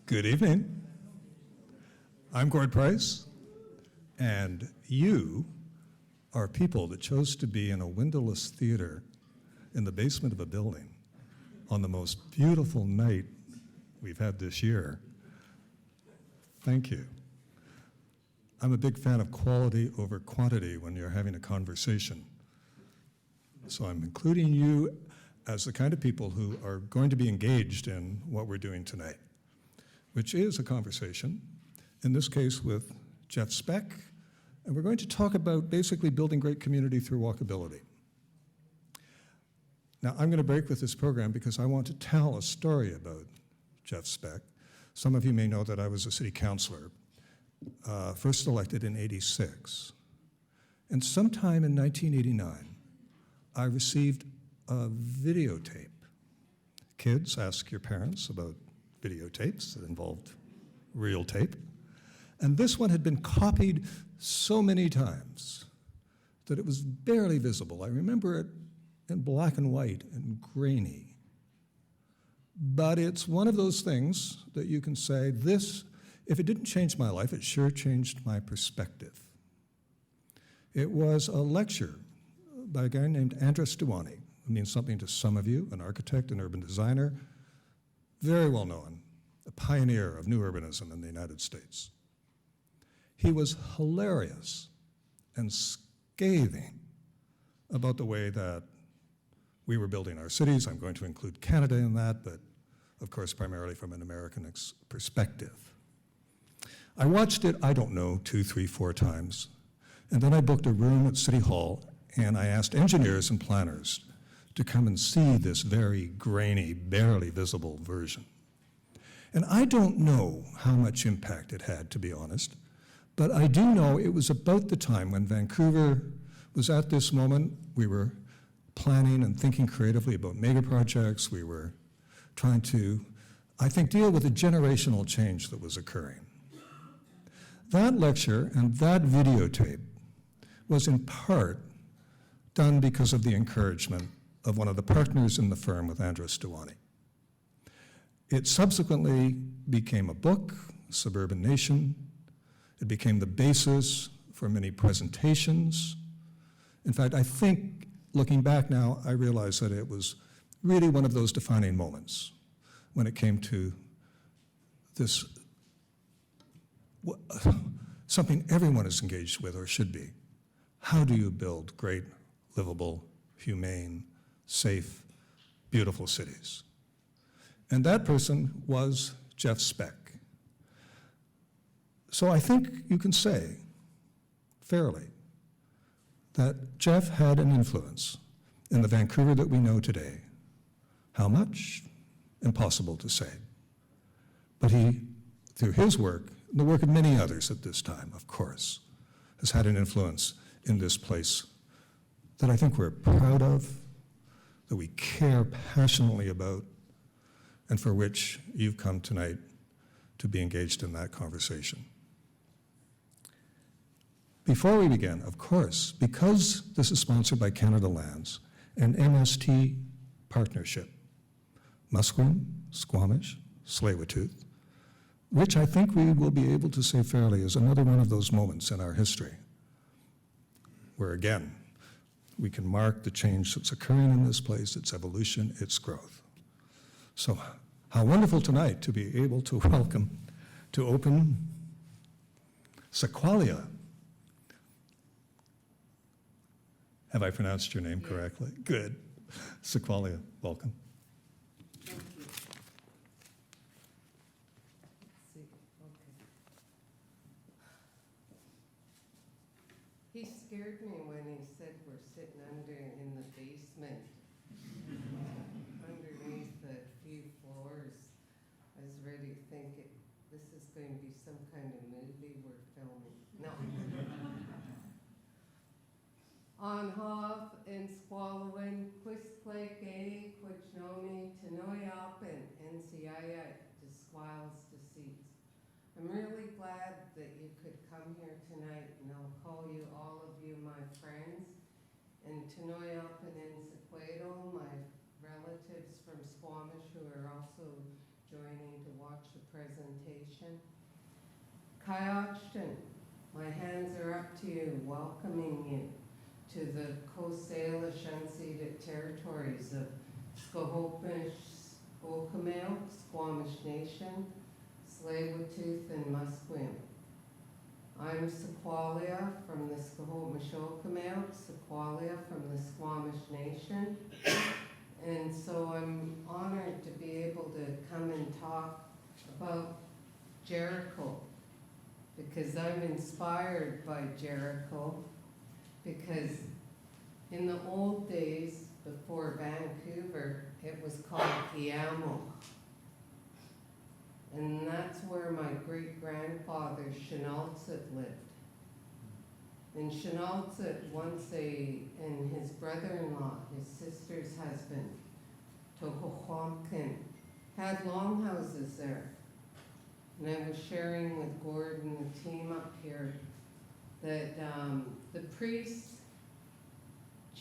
Good evening. I'm Gord Price, and you are people that chose to be in a windowless theater in the basement of a building on the most beautiful night we've had this year. Thank you. I'm a big fan of quality over quantity when you're having a conversation. So I'm including you as the kind of people who are going to be engaged in what we're doing tonight, which is a conversation, in this case with Jeff Speck, and we're going to talk about basically building great community through walkability. Now, I'm going to break with this program because I want to tell a story about Jeff Speck. Some of you may know that I was a city councillor, first elected in '86. And sometime in 1989, I received a videotape. Kids, ask your parents about videotapes that involved real tape. And this one had been copied so many times that it was barely visible. I remember it in black and white and grainy. But it's one of those things that you can say, this, if it didn't change my life, it sure changed my perspective. It was a lecture by a guy named Andres Duani, who means something to some of you, an architect and urban designer, very well known, a pioneer of new urbanism in the United States. He was hilarious and scathing about the way that we were building our cities. I'm going to include Canada in that, but of course, primarily from an American perspective. I watched it, I don't know, 2, 3, 4 times, and then I booked a room at City Hall, and I asked engineers and planners to come and see this very grainy, barely visible version. And I don't know how much impact it had, to be honest, but I do know it was about the time when Vancouver was at this moment. We were planning and thinking creatively about mega projects. We were trying to, I think, deal with the generational change that was occurring. That lecture and that videotape was in part done because of the encouragement of one of the partners in the firm with Andres Duani. It subsequently became a book, Suburban Nation. It became the basis for many presentations. In fact, I think, looking back now, I realize that it was really one of those defining moments when it came to this, something everyone is engaged with or should be. How do you build great, livable, humane, safe, beautiful cities? And that person was Jeff Speck. So I think you can say, fairly, that Jeff had an influence in the Vancouver that we know today. How much? Impossible to say. But he, through his work, and the work of many others at this time, of course, has had an influence in this place that I think we're proud of, that we care passionately about, and for which you've come tonight to be engaged in that conversation. Before we begin, of course, because this is sponsored by Canada Lands, an MST partnership, Musqueam, Squamish, Tsleil-Waututh, which I think we will be able to say fairly is another one of those moments in our history where, again, we can mark the change that's occurring in this place, its evolution, its growth. So how wonderful tonight to be able to welcome, to open Sequoia. Have I pronounced your name correctly? Good. Sequoia, welcome. Thank you. See, okay. He scared me when he said we're sitting under in the basement. Underneath the few floors. I was ready to think this is going to be some kind of movie we're filming. No. On Hoff and Squalwyn, Quisplake, Quichnoni, Tenoyop, and NCII, to Squales to Seats. I'm really glad that you could come here tonight, and I'll call you, all of you, my friends. And Tenoyop and Ensequedo, my relatives from Squamish who are also joining to watch the presentation. Kayachtan, my hands are up to you, welcoming you to the Coast Salish unceded territories of Squamish, walkable, Squamish Nation, Tsleil-Waututh, and Musqueam. I'm Sequoia from the Squamish walkable, Sequoia from the Squamish Nation. And so I'm honored to be able to come and talk about Jericho, because I'm inspired by Jericho, because in the old days, before Vancouver, it was called Keynote. And that's where my great-grandfather, Shinaltsit, lived. And Shinaltsit and his brother-in-law, his sister's husband, Tohoquamkin, had longhouses there. And I was sharing with Gordon, the team up here, that the priest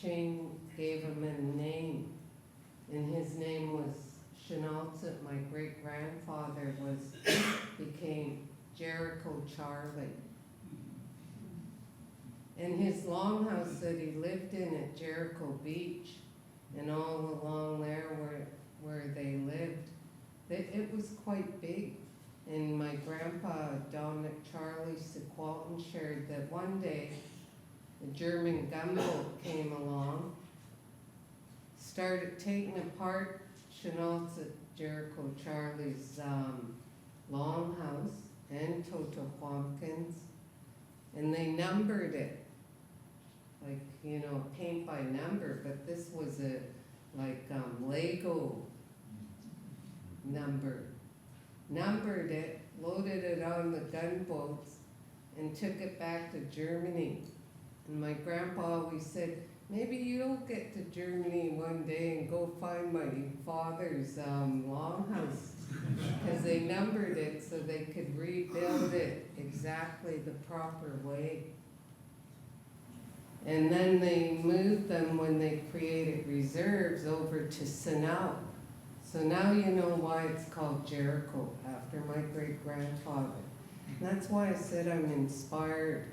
gave him a name, and his name was Shinaltsit. My great-grandfather became Jericho Charlie. And his longhouse that he lived in at Jericho Beach, and all along there where they lived, it was quite big. And my grandpa, Dominic Charlie Sequalton, shared that one day a German gunboat came along, started taking apart Shinaltsit Jericho Charlie's longhouse and Totoquamkin's, and they numbered it, like, you know, paint by number, but this was a, like, Lego number. Numbered it, loaded it on the gunboats, and took it back to Germany. And my grandpa always said, maybe you'll get to Germany one day and go find my father's longhouse. Because they numbered it so they could rebuild it exactly the proper way. And then they moved them, when they created reserves, over to Tsleil. So now you know why it's called Jericho, after my great-grandfather. That's why I said I'm inspired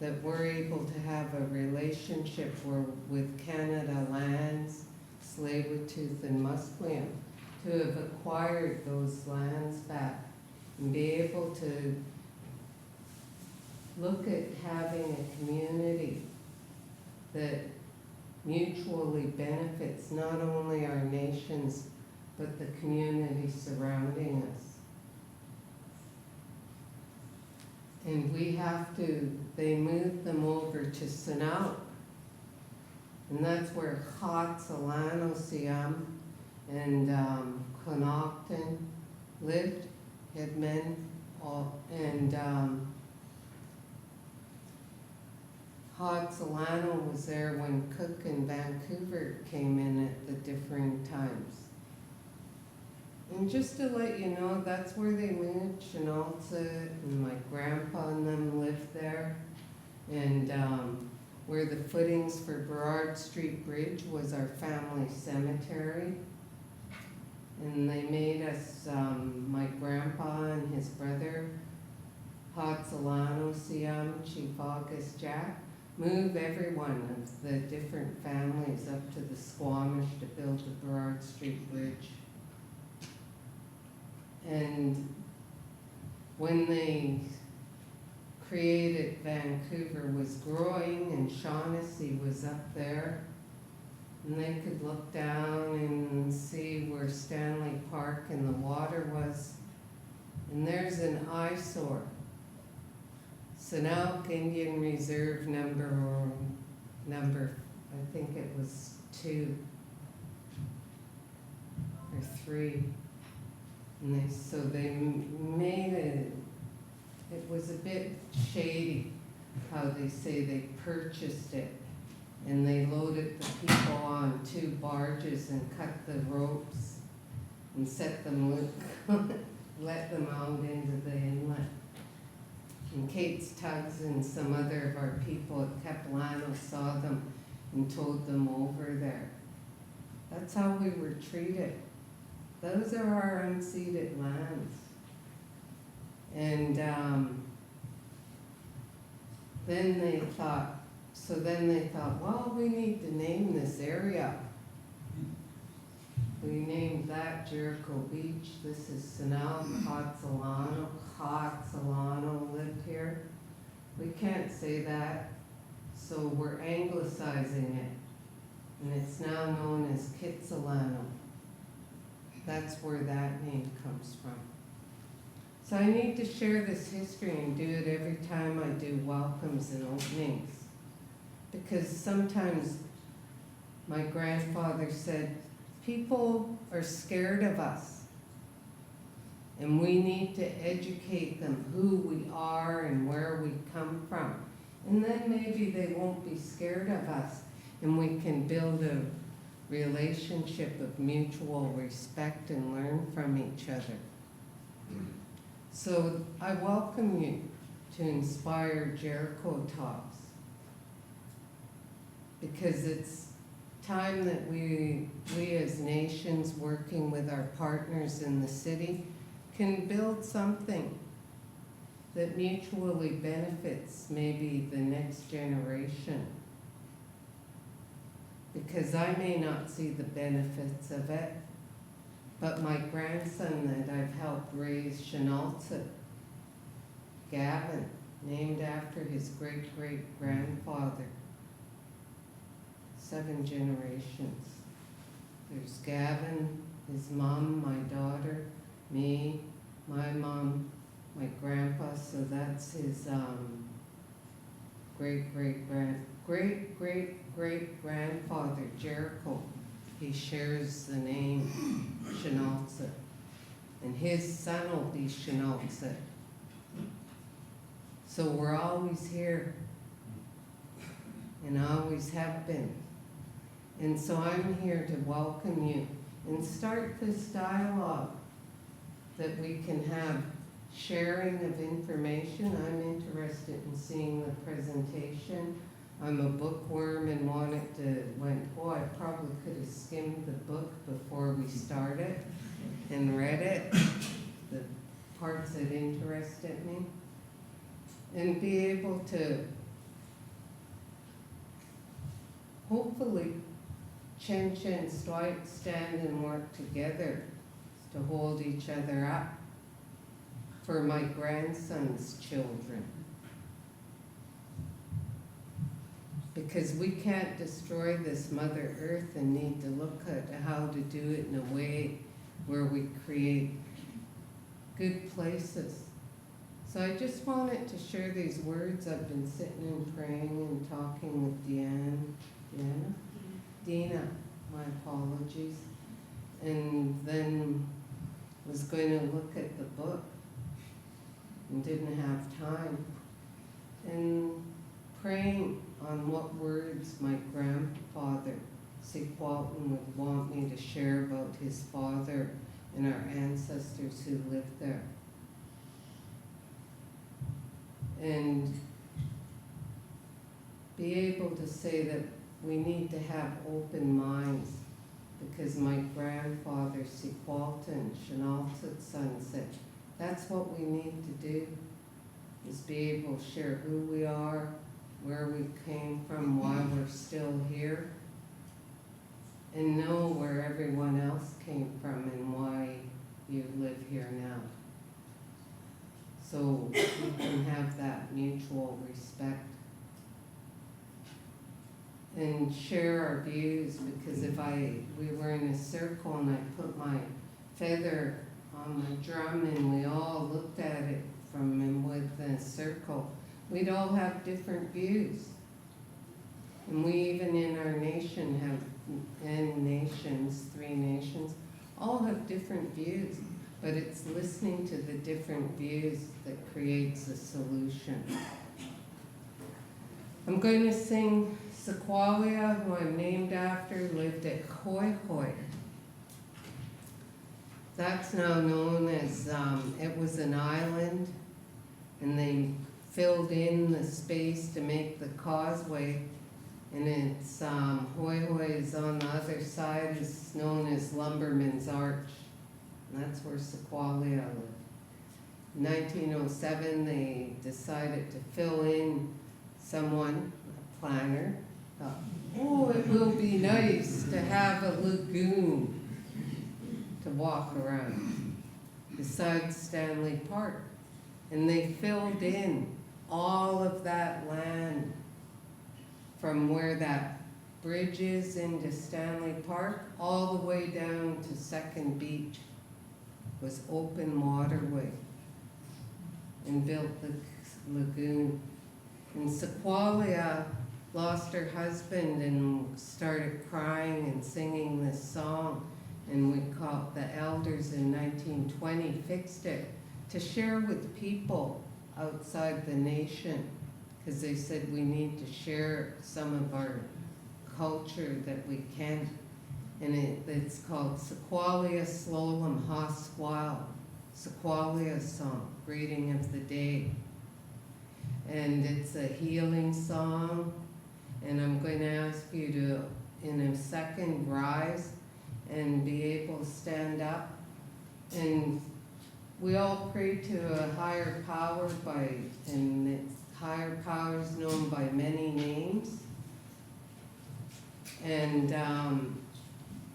that we're able to have a relationship with Canada Lands, Tsleil-Waututh, and Musqueam, to have acquired those lands back and be able to look at having a community that mutually benefits not only our nations, but the community surrounding us. And they moved them over to Tsleil. And that's where Tsleil-Waututh and Connaughton lived, had men, and Tsleil-Waututh was there when Cook and Vancouver came in at the different times. And just to let you know, that's where they moved. Shinaltsit and my grandpa and them lived there. And where the footings for Burrard Street Bridge was our family cemetery. And they made us, my grandpa and his brother, Tsleil-Waututh, Chief August Jack, move every one of the different families up to the Squamish to build the Burrard Street Bridge. And when they created Vancouver was growing, and Shaughnessy was up there, and they could look down and see where Stanley Park and the water was. And there's an eyesore. Tsleil-Waututh Indian Reserve number, I think it was 2 or 3. And so they made it was a bit shady how they say they purchased it. And they loaded the people on 2 barges and cut the ropes and set them loose, let them out into the inlet. And Kate's Tugs and some other of our people at Capilano saw them and towed them over there. That's how we were treated. those are our unceded lands. And then they thought, well, we need to name this area. We named that Jericho Beach. This is Tsleil Waututh lived here. We can't say that, so we're anglicizing it. And it's now known as Kitsilano. That's where that name comes from. So I need to share this history and do it every time I do welcomes and openings. Because sometimes my grandfather said, people are scared of us. And we need to educate them who we are and where we come from. And then maybe they won't be scared of us. And we can build a relationship of mutual respect and learn from each other. So I welcome you to inspire Jericho Talks, because it's time that we as nations working with our partners in the city can build something that mutually benefits maybe the next generation. Because I may not see the benefits of it, but my grandson that I've helped raise, Shenaltsit, Gavin, named after his great-great-grandfather. 7 generations. There's Gavin, his mom, my daughter, me, my mom, my grandpa, so that's his great-great-grandfather, Jericho. He shares the name Shenaltsit. And his son will be Shenaltsit. So we're always here, and always have been. And so I'm here to welcome you and start this dialogue that we can have sharing of information. I'm interested in seeing the presentation. I'm a bookworm and I probably could have skimmed the book before we started and read it, the parts that interested me, and be able to hopefully stand and work together to hold each other up for my grandson's children. Because we can't destroy this Mother Earth and need to look at how to do it in a way where we create good places. So I just wanted to share these words. I've been sitting and praying and talking with Dina, my apologies, and then was going to look at the book and didn't have time, and praying on what words my grandfather, Tsleil-Waututh, would want me to share about his father and our ancestors who lived there. And be able to say that we need to have open minds, because my grandfather, Tsleil-Waututh, Shenaltit's son, said, that's what we need to do, is be able to share who we are, where we came from, why we're still here, and know where everyone else came from and why you live here now. So we can have that mutual respect and share our views, because if we were in a circle and I put my feather on my drum and we all looked at it from and within a circle, we'd all have different views. And we even in our nation have, and nations, 3 nations, all have different views, but it's listening to the different views that creates a solution. I'm going to sing Sequoia, who I'm named after, lived at Hoi Hoi. That's now known as, it was an island, and they filled in the space to make the causeway, and it's, Hoi Hoi is on the other side, is known as Lumberman's Arch. and that's where Sequoia lived. In 1907, they decided to fill in someone, a planner, thought, oh, it will be nice to have a lagoon to walk around beside Stanley Park. And they filled in all of that land from where that bridge is into Stanley Park, all the way down to Second Beach was open waterway, and built the lagoon. And Sequoia lost her husband and started crying and singing this song, and we called the elders in 1920 fixed it to share with people outside the nation, because they said we need to share some of our culture that we can. And it's called Sequoia Slolum Ha Squal, Sequoia song, greeting of the day. And it's a healing song, and I'm going to ask you to, in a second, rise and be able to stand up. And we all pray to a higher power and its higher power is known by many names. And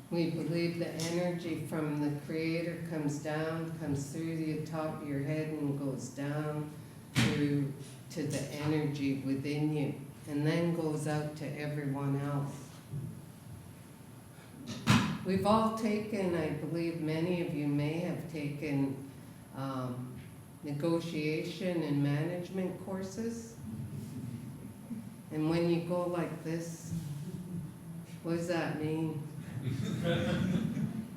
we believe the energy from the Creator comes down, comes through the top of your head and goes down through to the energy within you, and then goes out to everyone else. We've all taken, I believe many of you may have taken negotiation and management courses. And when you go like this, what does that mean?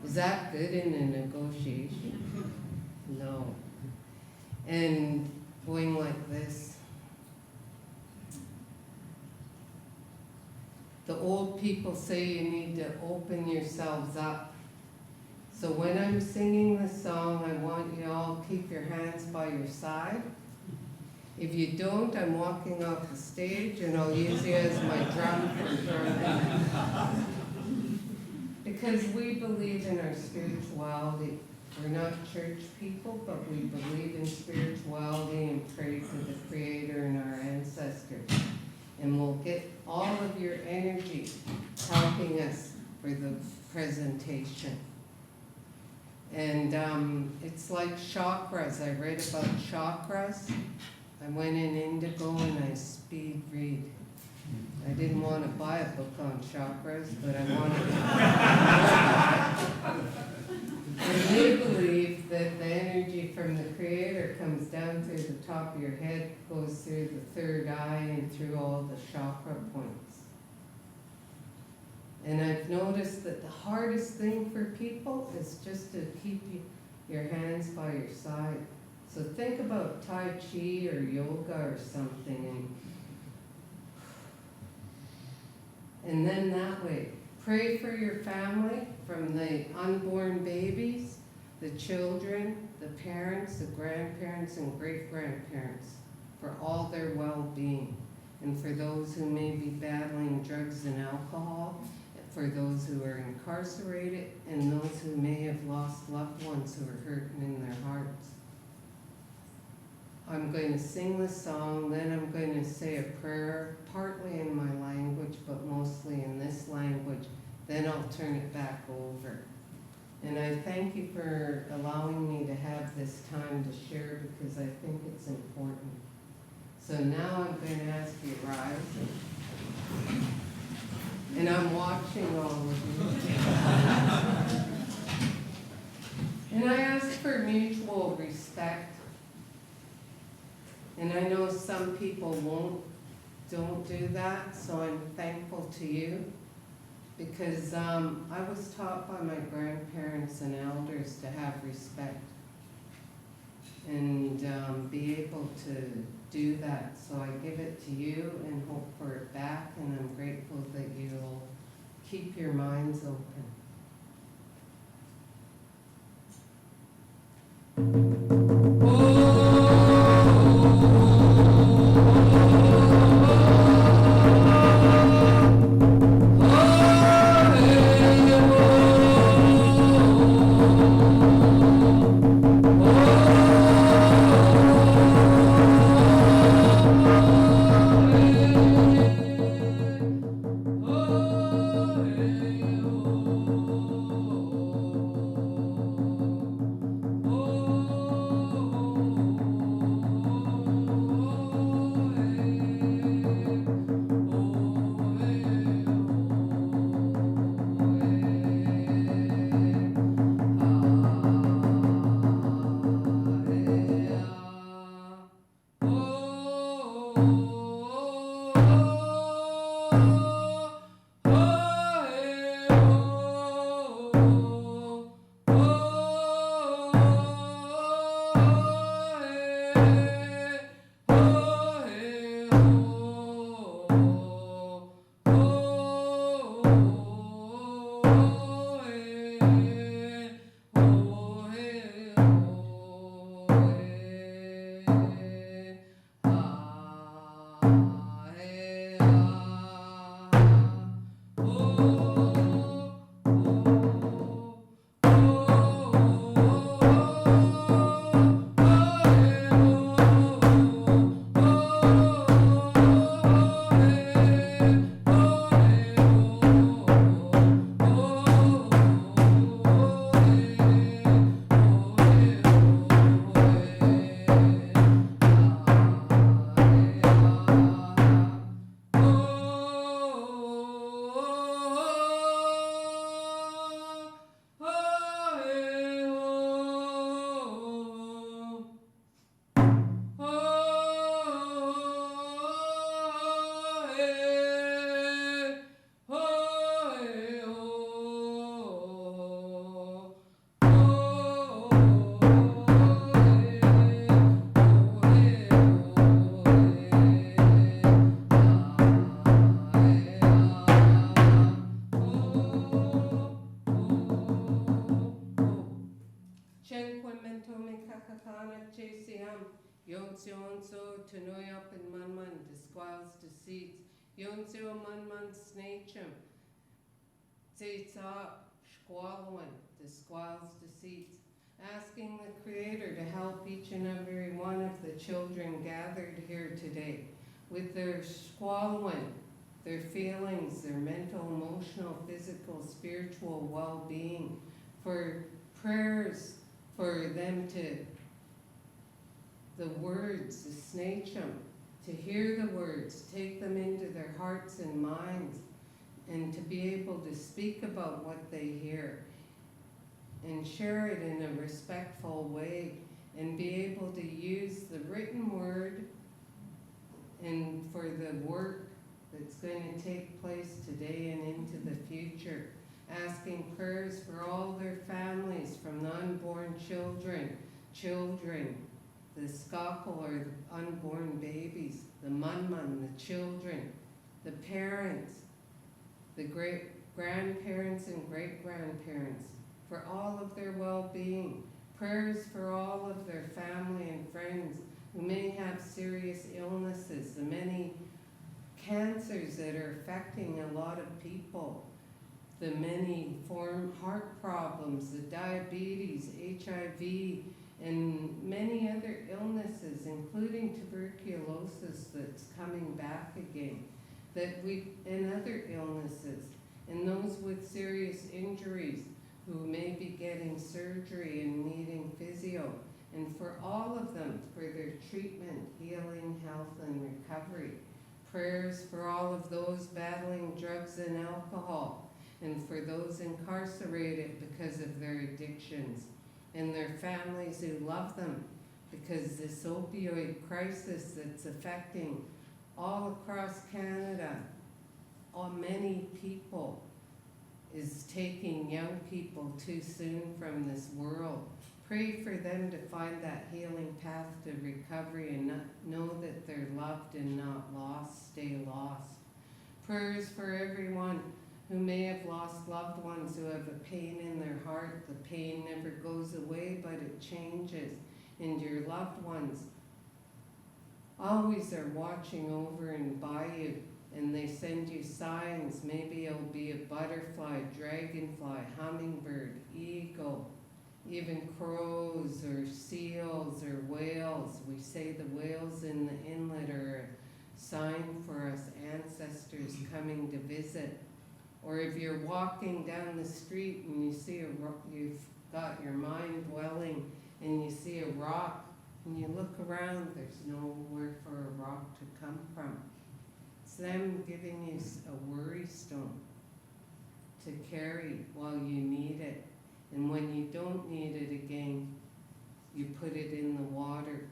Is that good in a negotiation? No. And going like this. The old people say you need to open yourselves up. So when I'm singing the song, I want you all to keep your hands by your side. If you don't, I'm walking off the stage and I'll use you as my drum for drumming. Because we believe in our spirituality. We're not church people, but we believe in spirituality and pray to the Creator and our ancestors. And we'll get all of your energy helping us for the presentation. And it's like chakras. I read about chakras. I went in Indigo and I speed read. I didn't want to buy a book on chakras, but I wanted to. And we believe that the energy from the Creator comes down through the top of your head, goes through the third eye and through all the chakra points. And I've noticed that the hardest thing for people is just to keep your hands by your side. So think about Tai Chi or yoga or something, and then that way, pray for your family, from the unborn babies, the children, the parents, the grandparents, and great-grandparents, for all their well-being, and for those who may be battling drugs and alcohol, for those who are incarcerated, and those who may have lost loved ones who are hurting in their hearts. I'm going to sing the song, then I'm going to say a prayer, partly in my language, but mostly in this language. Then I'll turn it back over. And I thank you for allowing me to have this time to share, because I think it's important. So now I'm going to ask you to rise. And I'm watching all of you. And I ask for mutual respect. And I know some people don't do that, so I'm thankful to you, because I was taught by my grandparents and elders to have respect and be able to do that. So I give it to you and hope for it back, and I'm grateful that you'll keep your minds open. Oh, chesiam, yonso tenoyap and manman, desquals deceits, yonso manman snachum, tsetsa, squalwan, desquals deceits, asking the Creator to help each and every one of the children gathered here today with their squalwan, their feelings, their mental, emotional, physical, spiritual well-being, for prayers for them to, the words, the snachum, to hear the words, take them into their hearts and minds, and to be able to speak about what they hear and share it in a respectful way, and be able to use the written word and for the work that's going to take place today and into the future, asking prayers for all their families, from the unborn children, the skakal or the unborn babies, the munmun, the children, the parents, the great-grandparents and great-grandparents, for all of their well-being, prayers for all of their family and friends who may have serious illnesses, the many cancers that are affecting a lot of people, the many heart problems, the diabetes, HIV, and many other illnesses, including tuberculosis that's coming back again, and other illnesses, and those with serious injuries who may be getting surgery and needing physio, and for all of them, for their treatment, healing, health, and recovery. Prayers for all of those battling drugs and alcohol, and for those incarcerated because of their addictions, and their families who love them, because this opioid crisis that's affecting all across Canada, many people, is taking young people too soon from this world. Pray for them to find that healing path to recovery and know that they're loved and not lost. Stay lost. Prayers for everyone who may have lost loved ones, who have a pain in their heart. The pain never goes away, but it changes. And your loved ones always are watching over and by you, and they send you signs. Maybe it'll be a butterfly, dragonfly, hummingbird, eagle, even crows or seals or whales. We say the whales in the inlet are a sign for us ancestors coming to visit. Or if you're walking down the street and you see a rock, you've got your mind dwelling and you see a rock, and you look around, there's nowhere for a rock to come from. It's them giving you a worry stone to carry while you need it. And when you don't need it again, you put it in the water.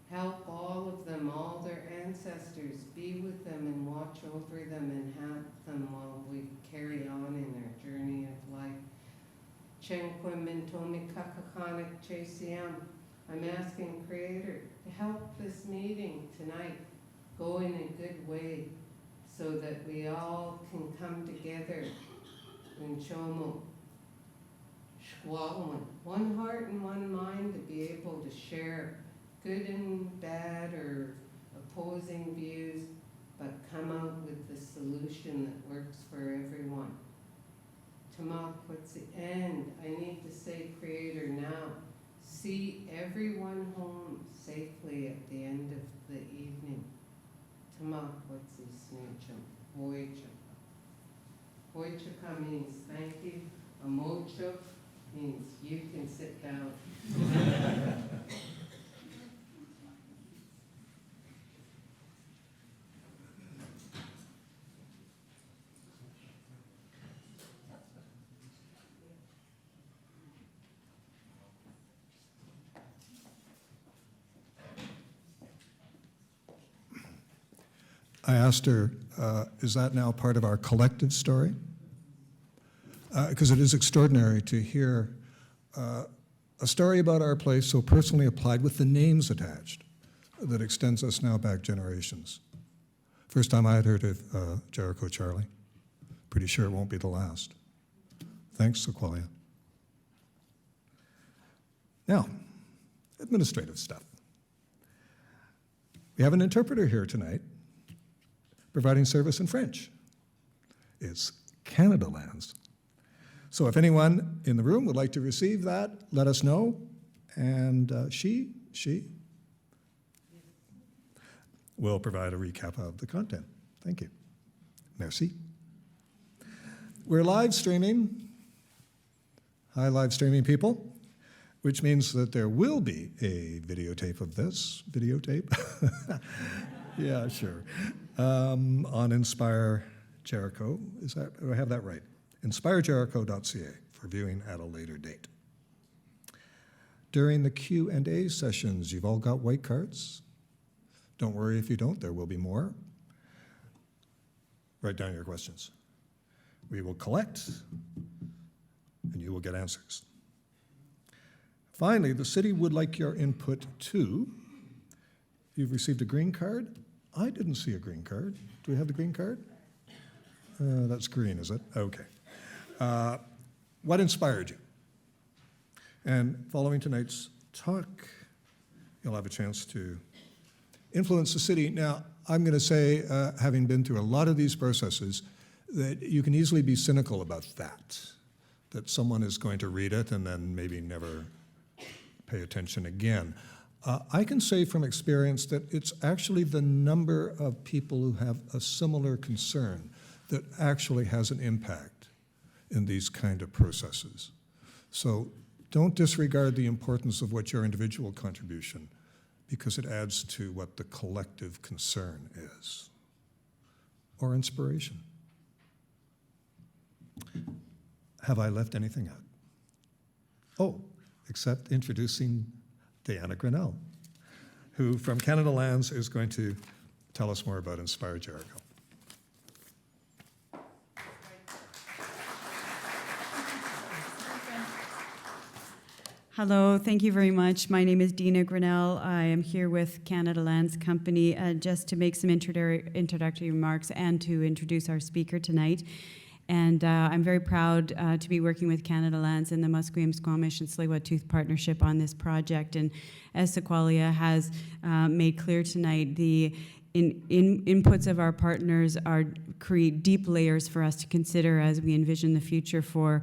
Help all of them, all their ancestors. Be with them and watch over them and help them while we carry on in our journey of life. Chenquim Mintomi Kakakanik Chesiam. I'm asking Creator to help this meeting tonight go in a good way, so that we all can come together in Chomo, Shkwalman, one heart and one mind, to be able to share good and bad or opposing views, but come out with the solution that works for everyone. Tamak, what's the end? I need to say, Creator, now, see everyone home safely at the end of the evening. Tamak, what's the snitchum? Hoichuk. Hoichuk means thank you. Amochuk means you can sit down. I asked her, is that now part of our collective story? Because it is extraordinary to hear a story about our place so personally applied with the names attached that extends us now back generations. First time I had heard of Jericho Charlie. Pretty sure it won't be the last. Thanks, Sequoia. Now, administrative stuff. We have an interpreter here tonight providing service in French. It's Canada Lands. So if anyone in the room would like to receive that, let us know. And she will provide a recap of the content. Thank you. Merci. We're live streaming. Hi, live streaming people, which means that there will be a videotape of this. Videotape? Yeah, sure. On Inspire Jericho. Do I have that right? InspireJericho.ca for viewing at a later date. During the Q&A sessions, you've all got white cards. Don't worry if you don't, there will be more. Write down your questions. We will collect, and you will get answers. Finally, the city would like your input too. You've received a green card. I didn't see a green card. Do we have the green card? That's green, is it? Okay. What inspired you? And following tonight's talk, you'll have a chance to influence the city. Now, I'm going to say, having been through a lot of these processes, that you can easily be cynical about that someone is going to read it and then maybe never pay attention again. I can say from experience that it's actually the number of people who have a similar concern that actually has an impact in these kind of processes. So don't disregard the importance of what your individual contribution, because it adds to what the collective concern is, or inspiration. Have I left anything out? Oh, except introducing Diana Grinnell, who from Canada Lands is going to tell us more about Inspire Jericho. Hello, thank you very much. My name is Dina Grinnell. I am here with Canada Lands Company just to make some introductory remarks and to introduce our speaker tonight. And I'm very proud to be working with Canada Lands and the Musqueam, Squamish, and Tsleil-Waututh partnership on this project. And as Sequoia has made clear tonight, the inputs of our partners create deep layers for us to consider as we envision the future for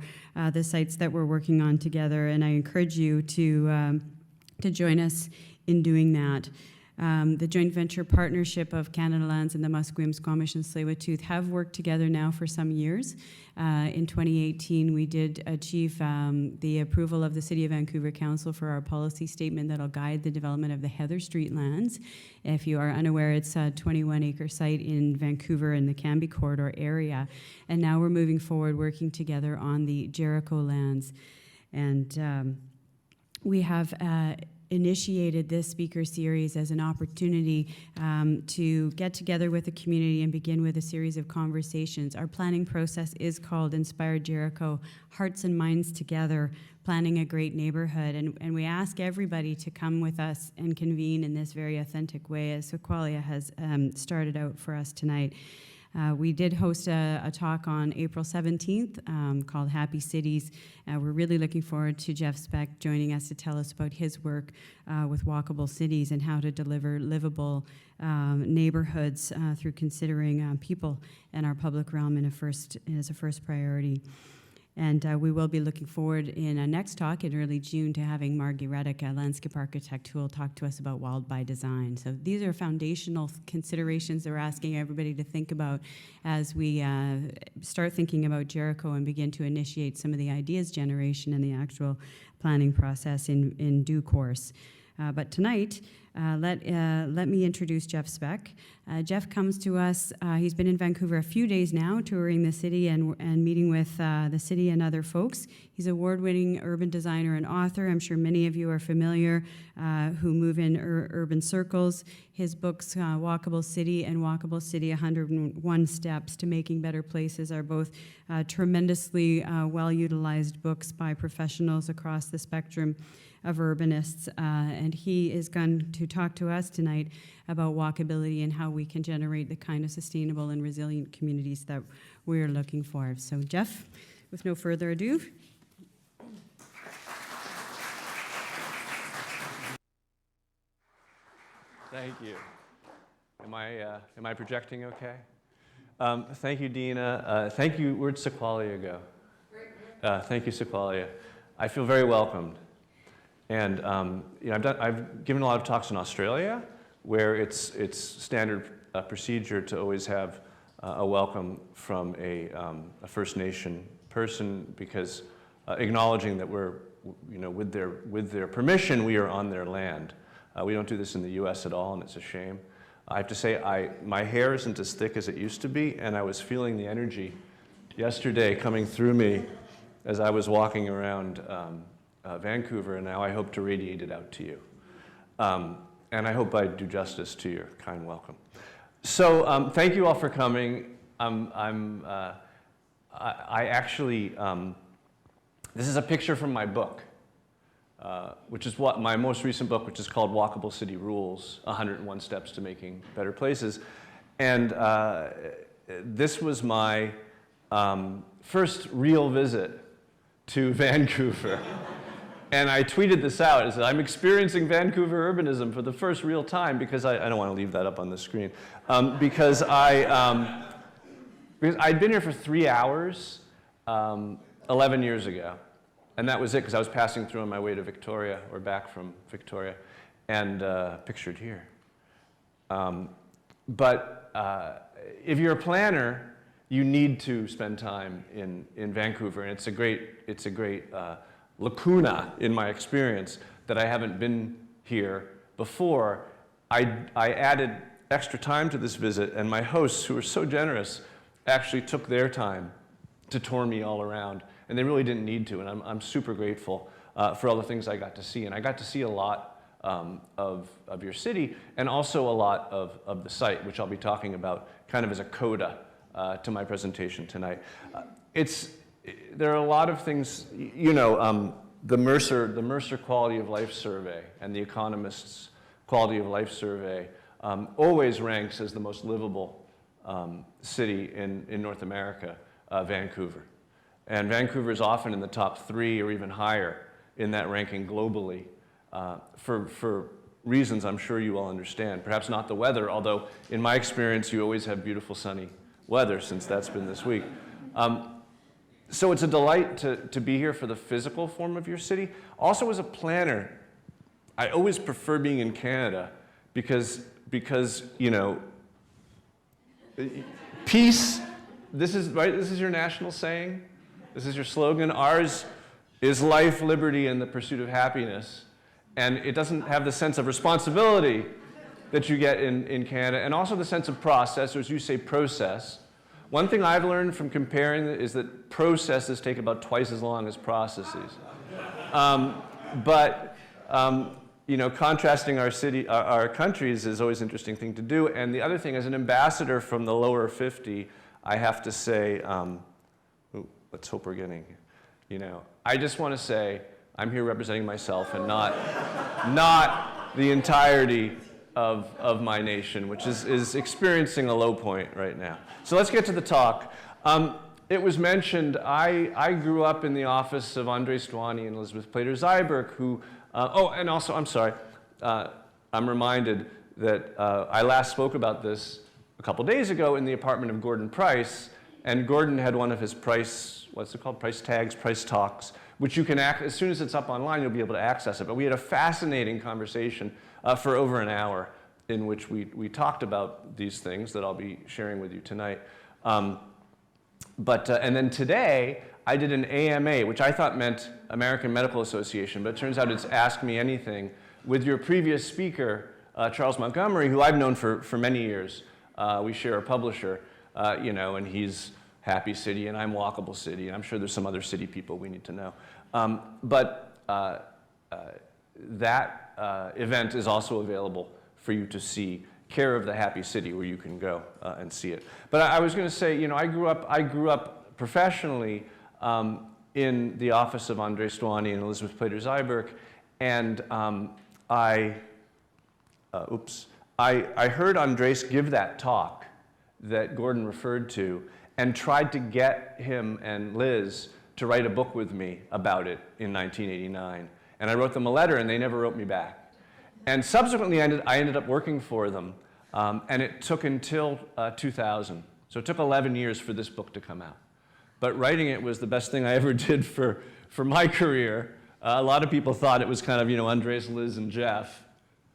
the sites that we're working on together. And I encourage you to join us in doing that. The joint venture partnership of Canada Lands and the Musqueam, Squamish, and Tsleil-Waututh have worked together now for some years. In 2018, we did achieve the approval of the City of Vancouver Council for our policy statement that'll guide the development of the Heather Street lands. If you are unaware, it's a 21-acre site in Vancouver in the Cambie Corridor area. And now we're moving forward working together on the Jericho Lands. And we have initiated this speaker series as an opportunity to get together with the community and begin with a series of conversations. Our planning process is called Inspire Jericho, Hearts and Minds Together, Planning a Great Neighborhood. And we ask everybody to come with us and convene in this very authentic way, as Sequoia has started out for us tonight. We did host a talk on April 17th called Happy Cities. We're really looking forward to Jeff Speck joining us to tell us about his work with walkable cities and how to deliver livable neighborhoods through considering people and our public realm as a first priority. And we will be looking forward in a next talk in early June to having Margie Reddick, a landscape architect, who will talk to us about Wild by Design. So these are foundational considerations that we're asking everybody to think about as we start thinking about Jericho and begin to initiate some of the ideas generation and the actual planning process in due course. But tonight, let me introduce Jeff Speck. Jeff comes to us, he's been in Vancouver a few days now, touring the city and meeting with the city and other folks. He's an award-winning urban designer and author. I'm sure many of you are familiar who move in urban circles. His books, Walkable City and Walkable City, 101 Steps to Making Better Places, are both tremendously well-utilized books by professionals across the spectrum of urbanists, and he is going to talk to us tonight about walkability and how we can generate the kind of sustainable and resilient communities that we're looking for. So Jeff, with no further ado. Thank you. Am I projecting okay? Thank you, Dina. Thank you. Where'd Sequalia go? Thank you, Sequalia. I feel very welcomed. And I've given a lot of talks in Australia, where it's standard procedure to always have a welcome from a First Nation person, because acknowledging that we're, with their permission, we are on their land. We don't do this in the U.S. at all, and it's a shame. I have to say, my hair isn't as thick as it used to be, and I was feeling the energy yesterday coming through me as I was walking around Vancouver, and now I hope to radiate it out to you. And I hope I do justice to your kind welcome. So thank you all for coming. I actually, this is a picture from my book, which is what my most recent book, which is called Walkable City Rules, 101 Steps to Making Better Places. And this was my first real visit to Vancouver. And I tweeted this out. I said, I'm experiencing Vancouver urbanism for the first real time, because I don't want to leave that up on the screen, because I'd been here for 3 hours 11 years ago. And that was it, because I was passing through on my way to Victoria, or back from Victoria, and pictured here. But if you're a planner, you need to spend time in Vancouver, and it's a great lacuna in my experience that I haven't been here before. I added extra time to this visit, and my hosts, who were so generous, actually took their time to tour me all around, and they really didn't need to, and I'm super grateful for all the things I got to see. And I got to see a lot of your city, and also a lot of the site, which I'll be talking about kind of as a coda to my presentation tonight. There are a lot of things, the Mercer Quality of Life Survey and the Economist's Quality of Life Survey always ranks as the most livable city in North America, Vancouver. And Vancouver is often in the top 3 or even higher in that ranking globally for reasons I'm sure you all understand. Perhaps not the weather, although in my experience you always have beautiful sunny weather, since that's been this week. So it's a delight to be here for the physical form of your city. Also, as a planner, I always prefer being in Canada because peace, this is your national saying, this is your slogan. Ours is life, liberty, and the pursuit of happiness. And it doesn't have the sense of responsibility that you get in Canada, and also the sense of process, or as you say, process. One thing I've learned from comparing is that processes take about twice as long as processes. Contrasting our countries is always an interesting thing to do. And the other thing, as an ambassador from the lower 50, I have to say, let's hope we're getting, I just want to say I'm here representing myself and not the entirety of my nation, which is experiencing a low point right now. So let's get to the talk. It was mentioned, I grew up in the office of Andre Stwani and Elizabeth Plater-Zyberk, who, and also, I'm sorry, I'm reminded that I last spoke about this a couple days ago in the apartment of Gordon Price, and Gordon had one of his price tags, price talks, which you can, as soon as it's up online, you'll be able to access it. But we had a fascinating conversation for over an hour in which we talked about these things that I'll be sharing with you tonight. And then today, I did an AMA, which I thought meant American Medical Association, but it turns out it's Ask Me Anything, with your previous speaker, Charles Montgomery, who I've known for many years. We share a publisher, and he's Happy City, and I'm Walkable City, and I'm sure there's some other city people we need to know. That event is also available for you to see, Care of the Happy City, where you can go and see it. But I was going to say, I grew up professionally in the office of Andre Stwani and Elizabeth Plater-Zyberk, and I heard Andres give that talk that Gordon referred to, and tried to get him and Liz to write a book with me about it in 1989. And I wrote them a letter, and they never wrote me back. And subsequently, I ended up working for them, and it took until 2000. So it took 11 years for this book to come out. But writing it was the best thing I ever did for my career. A lot of people thought it was kind of, Andres, Liz, and Jeff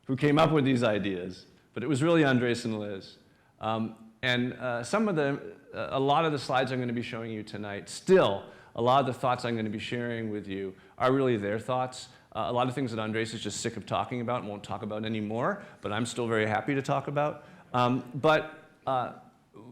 who came up with these ideas, but it was really Andres and Liz. And a lot of the slides I'm going to be showing you tonight, still, a lot of the thoughts I'm going to be sharing with you are really their thoughts. A lot of things that Andres is just sick of talking about and won't talk about anymore, but I'm still very happy to talk about.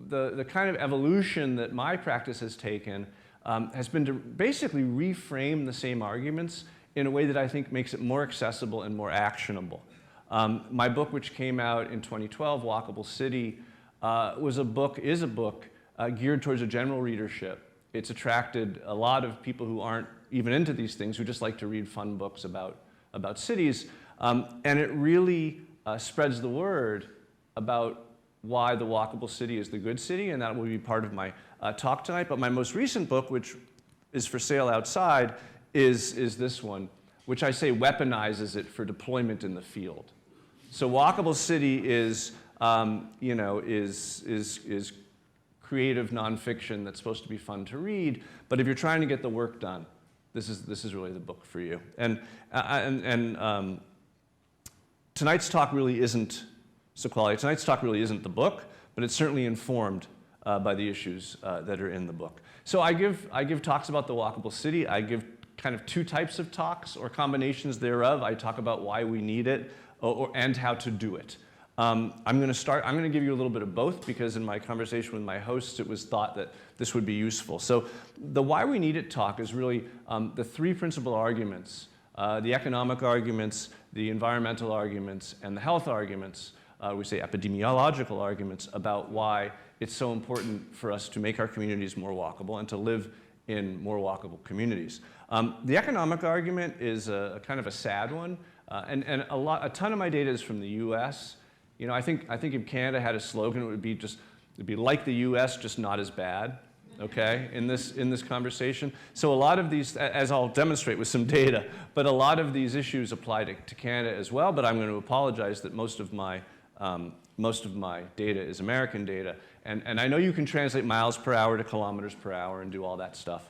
The kind of evolution that my practice has taken has been to basically reframe the same arguments in a way that I think makes it more accessible and more actionable. My book, which came out in 2012, Walkable City, is a book geared towards a general readership. It's attracted a lot of people who aren't even into these things, who just like to read fun books about cities. And it really spreads the word about why the walkable city is the good city, and that will be part of my talk tonight. But my most recent book, which is for sale outside, is this one, which I say weaponizes it for deployment in the field. So walkable city is creative nonfiction that's supposed to be fun to read, but if you're trying to get the work done, this is really the book for you. And tonight's talk really isn't Sequoia. Tonight's talk really isn't the book, but it's certainly informed by the issues that are in the book. So I give talks about the walkable city. I give kind of two types of talks or combinations thereof. I talk about why we need it and how to do it. I'm going to give you a little bit of both, because in my conversation with my hosts, it was thought that this would be useful. So the why we need it talk is really the three principal arguments, the economic arguments, the environmental arguments, and the health arguments, we say epidemiological arguments about why it's so important for us to make our communities more walkable and to live in more walkable communities. The economic argument is a kind of a sad one, and a ton of my data is from the U.S. I think if Canada had a slogan, it would be like the U.S., just not as bad. Okay, in this conversation. So a lot of these, as I'll demonstrate with some data, but a lot of these issues apply to Canada as well. But I'm going to apologize that most of my data is American data, and I know you can translate miles per hour to kilometers per hour and do all that stuff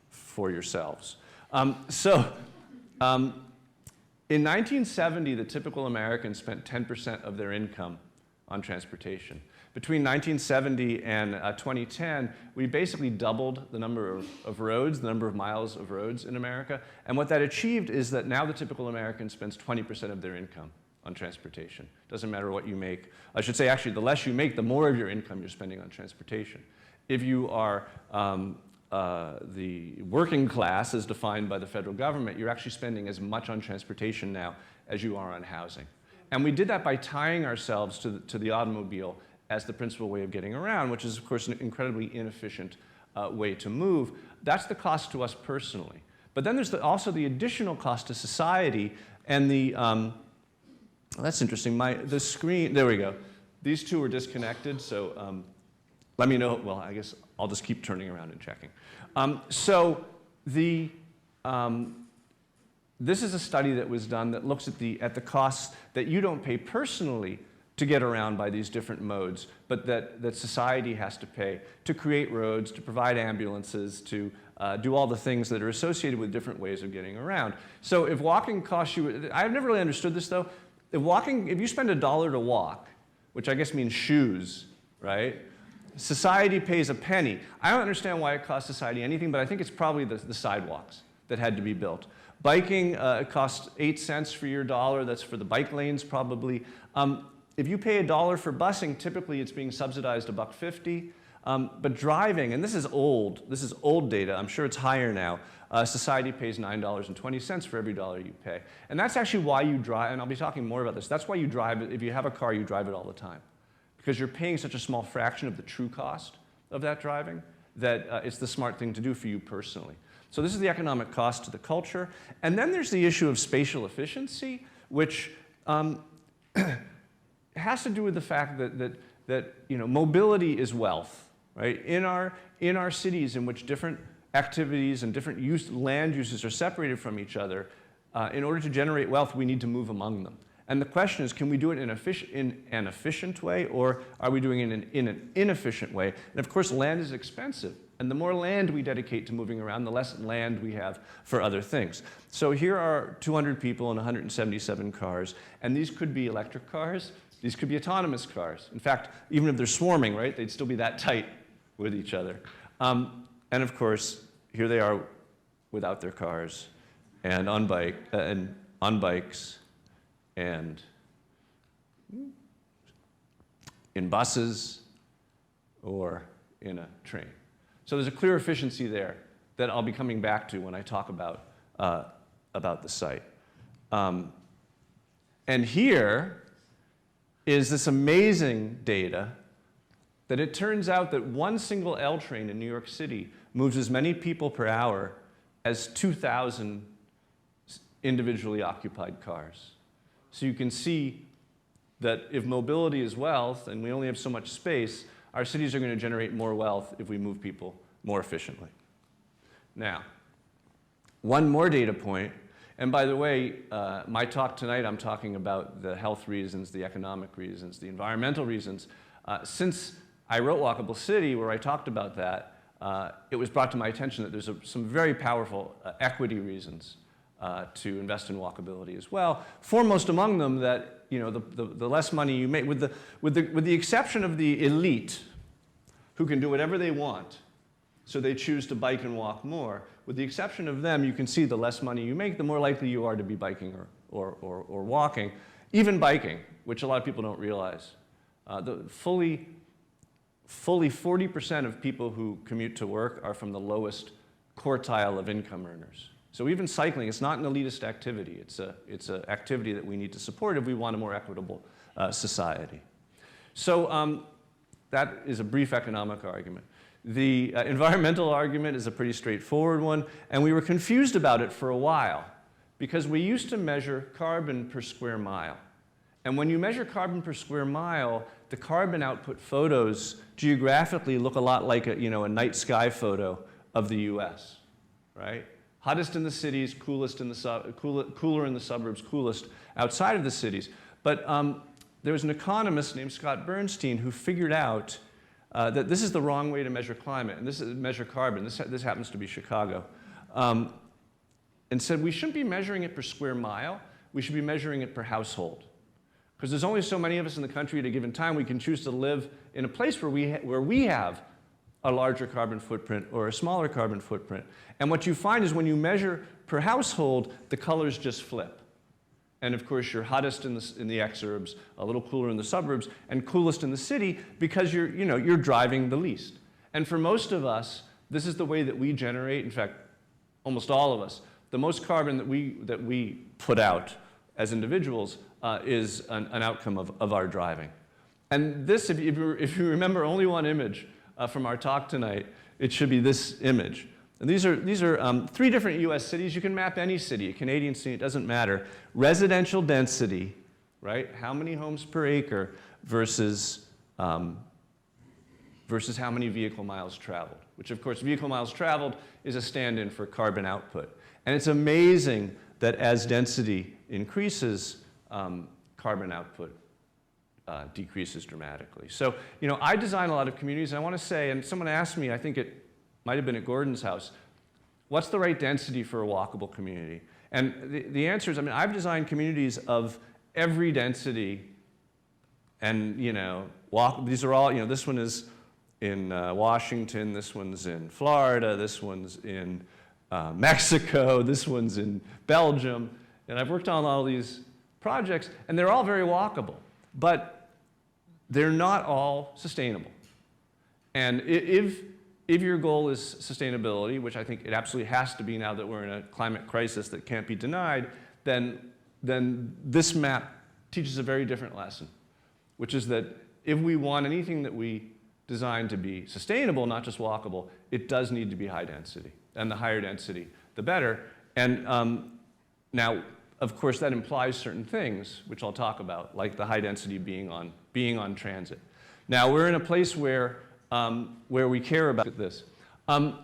for yourselves. In 1970, the typical American spent 10% of their income on transportation. Between 1970 and 2010, we basically doubled the number of roads, the number of miles of roads in America. And what that achieved is that now the typical American spends 20% of their income on transportation. Doesn't matter what you make. I should say, actually, the less you make, the more of your income you're spending on transportation. If you are the working class, as defined by the federal government, you're actually spending as much on transportation now as you are on housing. And we did that by tying ourselves to the automobile as the principal way of getting around, which is, of course, an incredibly inefficient way to move. That's the cost to us personally. But then there's also the additional cost to society, and that's interesting. The screen, there we go. These two are disconnected, so let me know. Well, I guess I'll just keep turning around and checking. This is a study that was done that looks at the costs that you don't pay personally to get around by these different modes, but that society has to pay to create roads, to provide ambulances, to do all the things that are associated with different ways of getting around. So if walking costs you, I've never really understood this though, if you spend $1 to walk, which I guess means shoes, right? Society pays a penny. I don't understand why it costs society anything, but I think it's probably the sidewalks that had to be built. Biking costs 8 cents for your $1. That's for the bike lanes, probably. If you pay $1 for busing, typically it's being subsidized $1.50. But driving, and this is old data. I'm sure it's higher now. Society pays $9.20 for every $1 you pay. And that's actually why you drive, and I'll be talking more about this. That's why you drive it. If you have a car, you drive it all the time, because you're paying such a small fraction of the true cost of that driving that it's the smart thing to do for you personally. So this is the economic cost to the culture. And then there's the issue of spatial efficiency, which has to do with the fact that mobility is wealth, right? In our cities in which different activities and different land uses are separated from each other, in order to generate wealth, we need to move among them. And the question is, can we do it in an efficient way, or are we doing it in an inefficient way? And of course, land is expensive. And the more land we dedicate to moving around, the less land we have for other things. So here are 200 people and 177 cars. And these could be electric cars. These could be autonomous cars. In fact, even if they're swarming, right, they'd still be that tight with each other. And of course, here they are without their cars and on bikes and in buses or in a train. So there's a clear efficiency there that I'll be coming back to when I talk about the site. And here is this amazing data that it turns out that one single L train in New York City moves as many people per hour as 2,000 individually occupied cars. So you can see that if mobility is wealth and we only have so much space, our cities are going to generate more wealth if we move people more efficiently. Now, one more data point, and by the way, my talk tonight, I'm talking about the health reasons, the economic reasons, the environmental reasons. Since I wrote Walkable City, where I talked about that, it was brought to my attention that there's some very powerful equity reasons to invest in walkability as well. Foremost among them that, you know, the less money you make, with the exception of the elite, who can do whatever they want, so they choose to bike and walk more. With the exception of them, you can see the less money you make, the more likely you are to be biking or walking. Even biking, which a lot of people don't realize. Fully 40% of people who commute to work are from the lowest quartile of income earners. So even cycling, it's not an elitist activity. It's an activity that we need to support if we want a more equitable society. So that is a brief economic argument. The environmental argument is a pretty straightforward one, and we were confused about it for a while because we used to measure carbon per square mile. And when you measure carbon per square mile, the carbon output photos geographically look a lot like a night sky photo of the US, right? Hottest in the cities, cooler in the suburbs, coolest outside of the cities. But there was an economist named Scott Bernstein who figured out that this is the wrong way to measure climate, and this is measure carbon. This happens to be Chicago. And said we shouldn't be measuring it per square mile, we should be measuring it per household. Because there's only so many of us in the country at a given time. We can choose to live in a place where we have a larger carbon footprint or a smaller carbon footprint. And what you find is when you measure per household, the colors just flip. And of course, you're hottest in the exurbs, a little cooler in the suburbs, and coolest in the city because you're driving the least. And for most of us, this is the way that we generate, in fact, almost all of us, the most carbon that we put out as individuals is an outcome of our driving. And this, if you remember only one image from our talk tonight, it should be this image. And these are 3 different US cities. You can map any city, a Canadian city, it doesn't matter. Residential density, right? How many homes per acre versus how many vehicle miles traveled, which of course vehicle miles traveled is a stand-in for carbon output. And it's amazing that as density increases, carbon output decreases dramatically. So, I design a lot of communities, and I want to say, and someone asked me, I think it might have been at Gordon's house, what's the right density for a walkable community? And the answer is, I've designed communities of every density, and, these are all, this one is in Washington, this one's in Florida, this one's in Mexico, this one's in Belgium, and I've worked on all these projects, and they're all very walkable, but they're not all sustainable. And if your goal is sustainability, which I think it absolutely has to be now that we're in a climate crisis that can't be denied, then this map teaches a very different lesson, which is that if we want anything that we design to be sustainable, not just walkable, it does need to be high density. And the higher density, the better. And now, of course, that implies certain things, which I'll talk about, like the high density being on transit. Now, we're in a place where we care about this.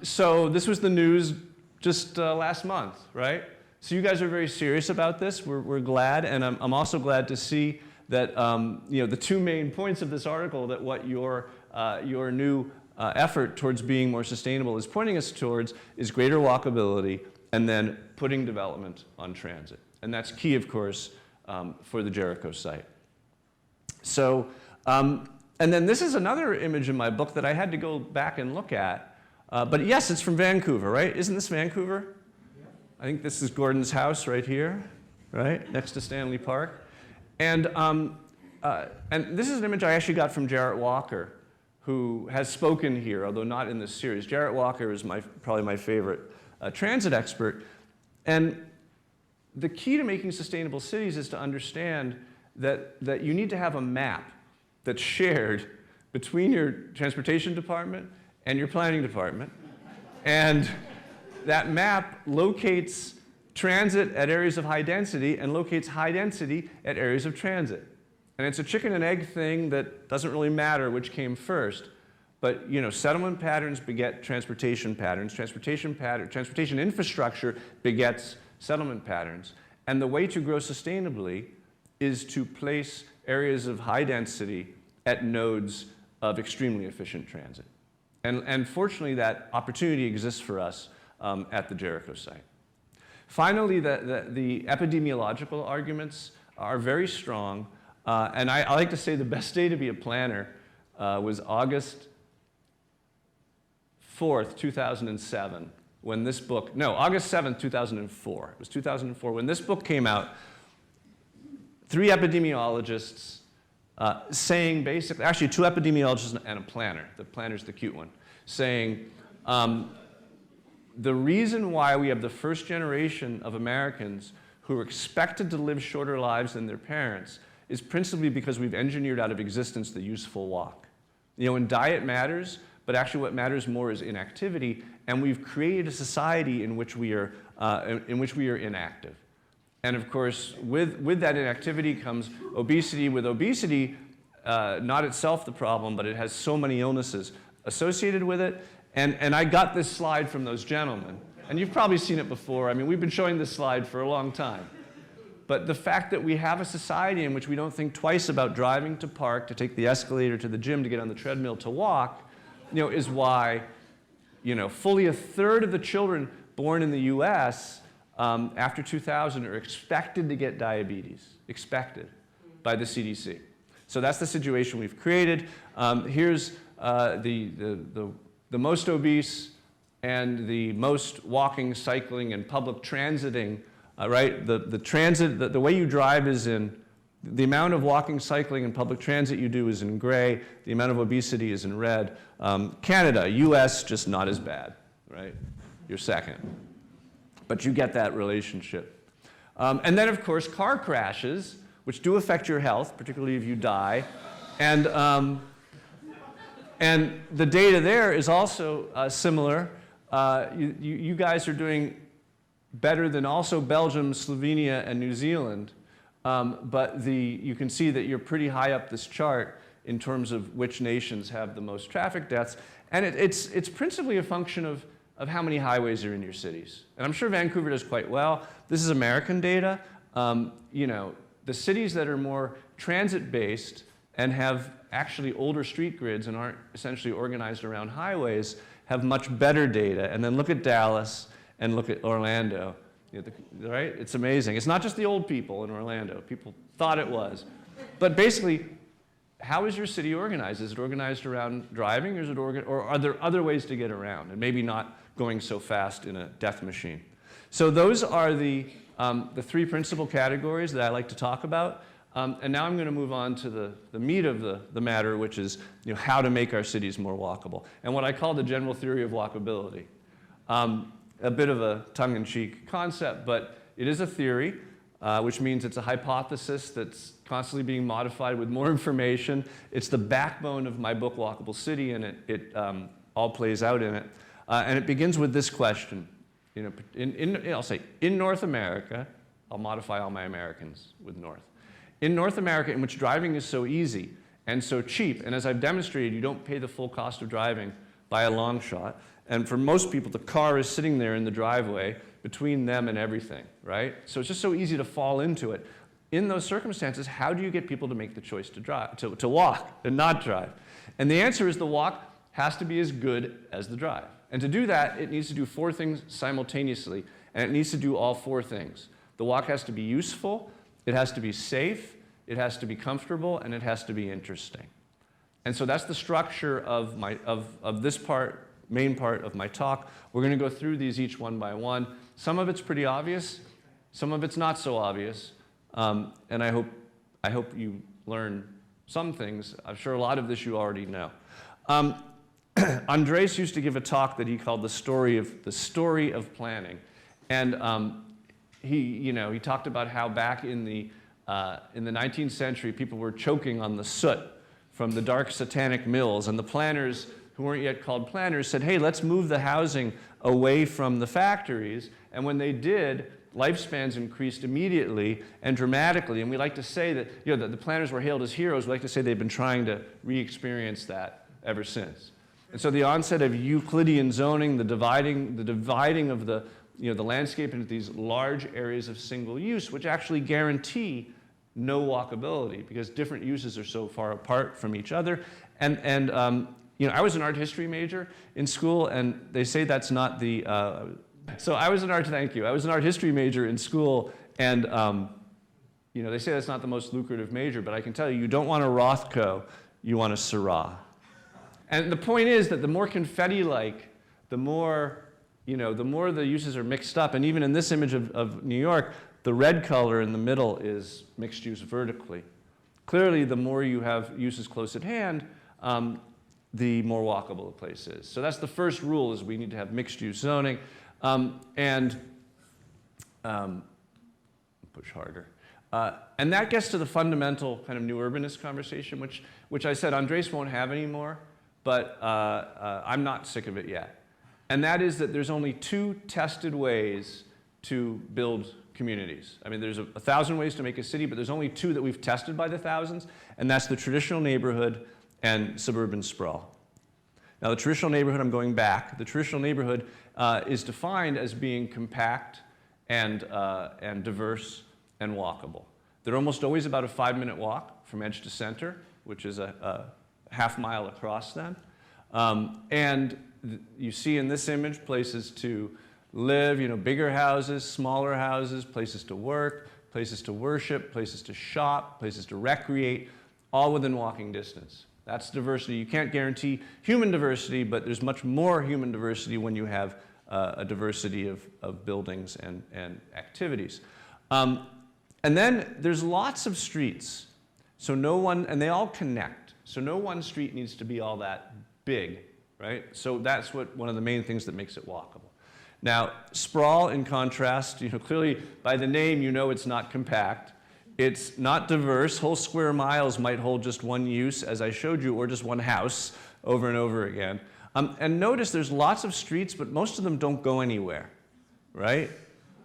So this was the news just last month, right? So you guys are very serious about this. We're glad, and I'm also glad to see that the two main points of this article, that what your new effort towards being more sustainable is pointing us towards is greater walkability and then putting development on transit. And that's key, of course, for the Jericho site. So, and then this is another image in my book that I had to go back and look at. But yes, it's from Vancouver, right? Isn't this Vancouver? I think this is Gordon's house right here, right, next to Stanley Park. And this is an image I actually got from Jarrett Walker, who has spoken here, although not in this series. Jarrett Walker is probably my favorite transit expert. And the key to making sustainable cities is to understand that you need to have a map that's shared between your transportation department and your planning department. And that map locates transit at areas of high density and locates high density at areas of transit. And it's a chicken and egg thing that doesn't really matter which came first. But settlement patterns beget transportation patterns. Transportation infrastructure begets settlement patterns. And the way to grow sustainably is to place areas of high density at nodes of extremely efficient transit. And fortunately, that opportunity exists for us at the Jericho site. Finally, the epidemiological arguments are very strong. And I like to say the best day to be a planner was August 4th, 2007, when this book, no, August 7th, 2004. It was 2004 when this book came out. 3 epidemiologists saying basically, actually 2 epidemiologists and a planner. The planner's the cute one, saying the reason why we have the first generation of Americans who are expected to live shorter lives than their parents is principally because we've engineered out of existence the useful walk. And diet matters, but actually what matters more is inactivity, and we've created a society in which we are inactive. And of course, with that inactivity comes obesity. With obesity, not itself the problem, but it has so many illnesses associated with it. And I got this slide from those gentlemen. And you've probably seen it before. I mean, we've been showing this slide for a long time. But the fact that we have a society in which we don't think twice about driving to park, to take the escalator to the gym, to get on the treadmill, to walk, is why, fully a third of the children born in the US after 2000 are expected to get diabetes, expected by the CDC. So that's the situation we've created. Here's the most obese and the most walking, cycling, and public transiting. Right, the transit, the way you drive is in, the amount of walking, cycling, and public transit you do is in gray. The amount of obesity is in red. Canada, US, just not as bad, right? You're second. But you get that relationship. And then, of course, car crashes, which do affect your health, particularly if you die. And the data there is also similar. You guys are doing better than also Belgium, Slovenia, and New Zealand. But you can see that you're pretty high up this chart in terms of which nations have the most traffic deaths. And it's principally a function of how many highways are in your cities. And I'm sure Vancouver does quite well. This is American data. The cities that are more transit-based and have actually older street grids and aren't essentially organized around highways have much better data. And then look at Dallas and look at Orlando, right? It's amazing. It's not just the old people in Orlando. People thought it was. But basically, how is your city organized? Is it organized around driving, or are there other ways to get around, and maybe not going so fast in a death machine? So those are the 3 principal categories that I like to talk about. And now I'm going to move on to the meat of the matter, which is how to make our cities more walkable, and what I call the general theory of walkability. A bit of a tongue-in-cheek concept, but it is a theory, which means it's a hypothesis that's constantly being modified with more information. It's the backbone of my book, Walkable City, and it all plays out in it. And it begins with this question. I'll say, in North America, I'll modify all my Americans with North. In North America, in which driving is so easy and so cheap, and as I've demonstrated, you don't pay the full cost of driving by a long shot. And for most people, the car is sitting there in the driveway between them and everything, right? So it's just so easy to fall into it. In those circumstances, how do you get people to make the choice to drive, to walk and not drive? And the answer is the walk has to be as good as the drive. And to do that, it needs to do 4 things simultaneously, and it needs to do all 4 things. The walk has to be useful, it has to be safe, it has to be comfortable, and it has to be interesting. And so that's the structure of this main part of my talk. We're going to go through these each one by one. Some of it's pretty obvious, some of it's not so obvious. And I hope you learn some things. I'm sure a lot of this you already know. Andres used to give a talk that he called the story of planning, and he talked about how back in the 19th century people were choking on the soot from the dark satanic mills, and the planners who weren't yet called planners said, hey, let's move the housing away from the factories, and when they did, lifespans increased immediately and dramatically, and we like to say that the planners were hailed as heroes. We like to say they've been trying to re-experience that ever since. And so the onset of Euclidean zoning, the dividing of the landscape into these large areas of single use, which actually guarantee no walkability because different uses are so far apart from each other. And I was an art history major in school, and they say that's not the. So I was an art history major in school, and they say that's not the most lucrative major, but I can tell you, you don't want a Rothko, you want a Syrah. And the point is that the more confetti-like, the more the uses are mixed up. And even in this image of New York, the red color in the middle is mixed use vertically. Clearly, the more you have uses close at hand, the more walkable the place is. So that's the first rule, is we need to have mixed use zoning. Push harder. And that gets to the fundamental kind of new urbanist conversation, which I said Andres won't have anymore, but I'm not sick of it yet. And that is that there's only 2 tested ways to build communities. I mean, there's 1,000 ways to make a city, but there's only 2 that we've tested by the thousands, and that's the traditional neighborhood and suburban sprawl. Now, the traditional neighborhood, I'm going back. The traditional neighborhood is defined as being compact and diverse and walkable. They're almost always about a 5-minute walk from edge to center, which is a half mile across them. You see in this image places to live, bigger houses, smaller houses, places to work, places to worship, places to shop, places to recreate, all within walking distance. That's diversity. You can't guarantee human diversity, but there's much more human diversity when you have a diversity of buildings and activities. And then there's lots of streets, and they all connect. So no one street needs to be all that big, right? So that's one of the main things that makes it walkable. Now, sprawl, in contrast, clearly by the name, it's not compact. It's not diverse. Whole square miles might hold just one use, as I showed you, or just one house over and over again. And notice there's lots of streets, but most of them don't go anywhere, right?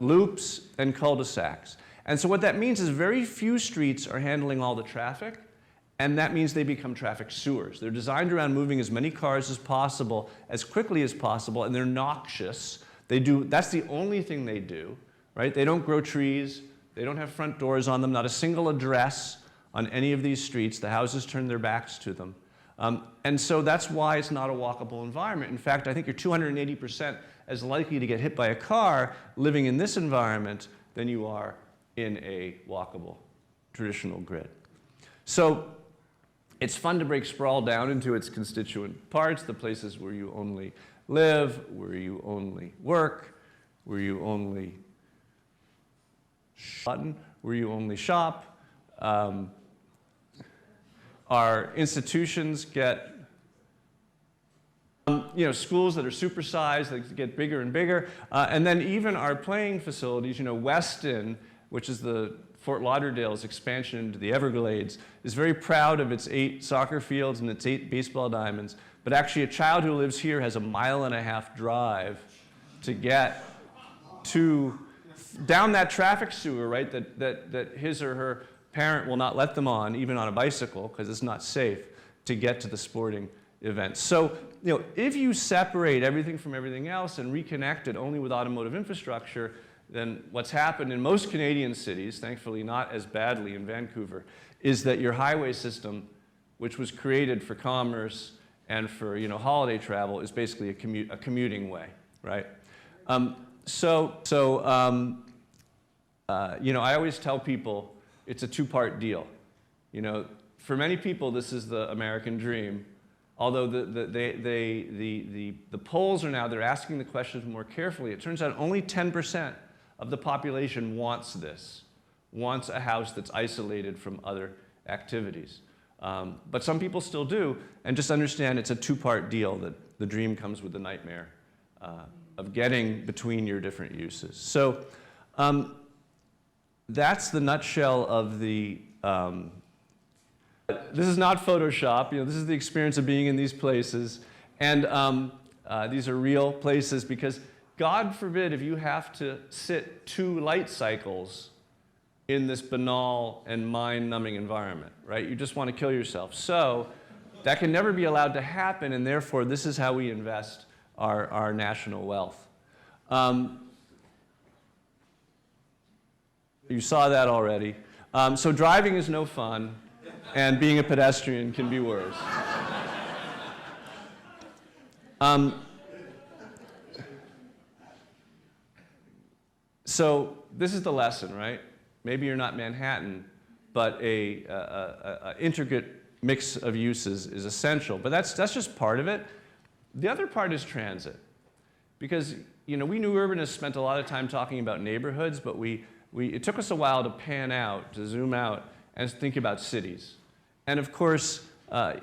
Loops and cul-de-sacs. And so what that means is very few streets are handling all the traffic, and that means they become traffic sewers. They're designed around moving as many cars as possible, as quickly as possible, and they're noxious. That's the only thing they do, right? They don't grow trees. They don't have front doors on them, not a single address on any of these streets. The houses turn their backs to them. And so that's why it's not a walkable environment. In fact, I think you're 280% as likely to get hit by a car living in this environment than you are in a walkable traditional grid. So it's fun to break sprawl down into its constituent parts, the places where you only live, where you only work, where you only where you only shop. Our institutions get, schools that are supersized, they get bigger and bigger. And then even our playing facilities, Weston, which is the Fort Lauderdale's expansion into the Everglades, is very proud of its 8 soccer fields and its 8 baseball diamonds. But actually, a child who lives here has a 1.5-mile drive to get down that traffic sewer, right, that his or her parent will not let them on, even on a bicycle, because it's not safe, to get to the sporting events. So, if you separate everything from everything else and reconnect it only with automotive infrastructure, then what's happened in most Canadian cities, thankfully not as badly in Vancouver, is that your highway system, which was created for commerce and for holiday travel, is basically a commuting way, right? I always tell people it's a two-part deal. For many people, this is the American dream. Although the polls are now, they're asking the questions more carefully. It turns out only 10% of the population wants this, wants a house that's isolated from other activities. But some people still do, and just understand it's a two-part deal, that the dream comes with the nightmare of getting between your different uses. So that's the nutshell of the this is not Photoshop. This is the experience of being in these places. And these are real places, because God forbid if you have to sit 2 light cycles in this banal and mind-numbing environment, right? You just want to kill yourself. So that can never be allowed to happen, and therefore this is how we invest our national wealth. You saw that already. So driving is no fun. And being a pedestrian can be worse. So this is the lesson, right? Maybe you're not Manhattan, but a intricate mix of uses is essential. But that's just part of it. The other part is transit. Because we new urbanists spent a lot of time talking about neighborhoods, but it took us a while to pan out, to zoom out, and think about cities. And of course, a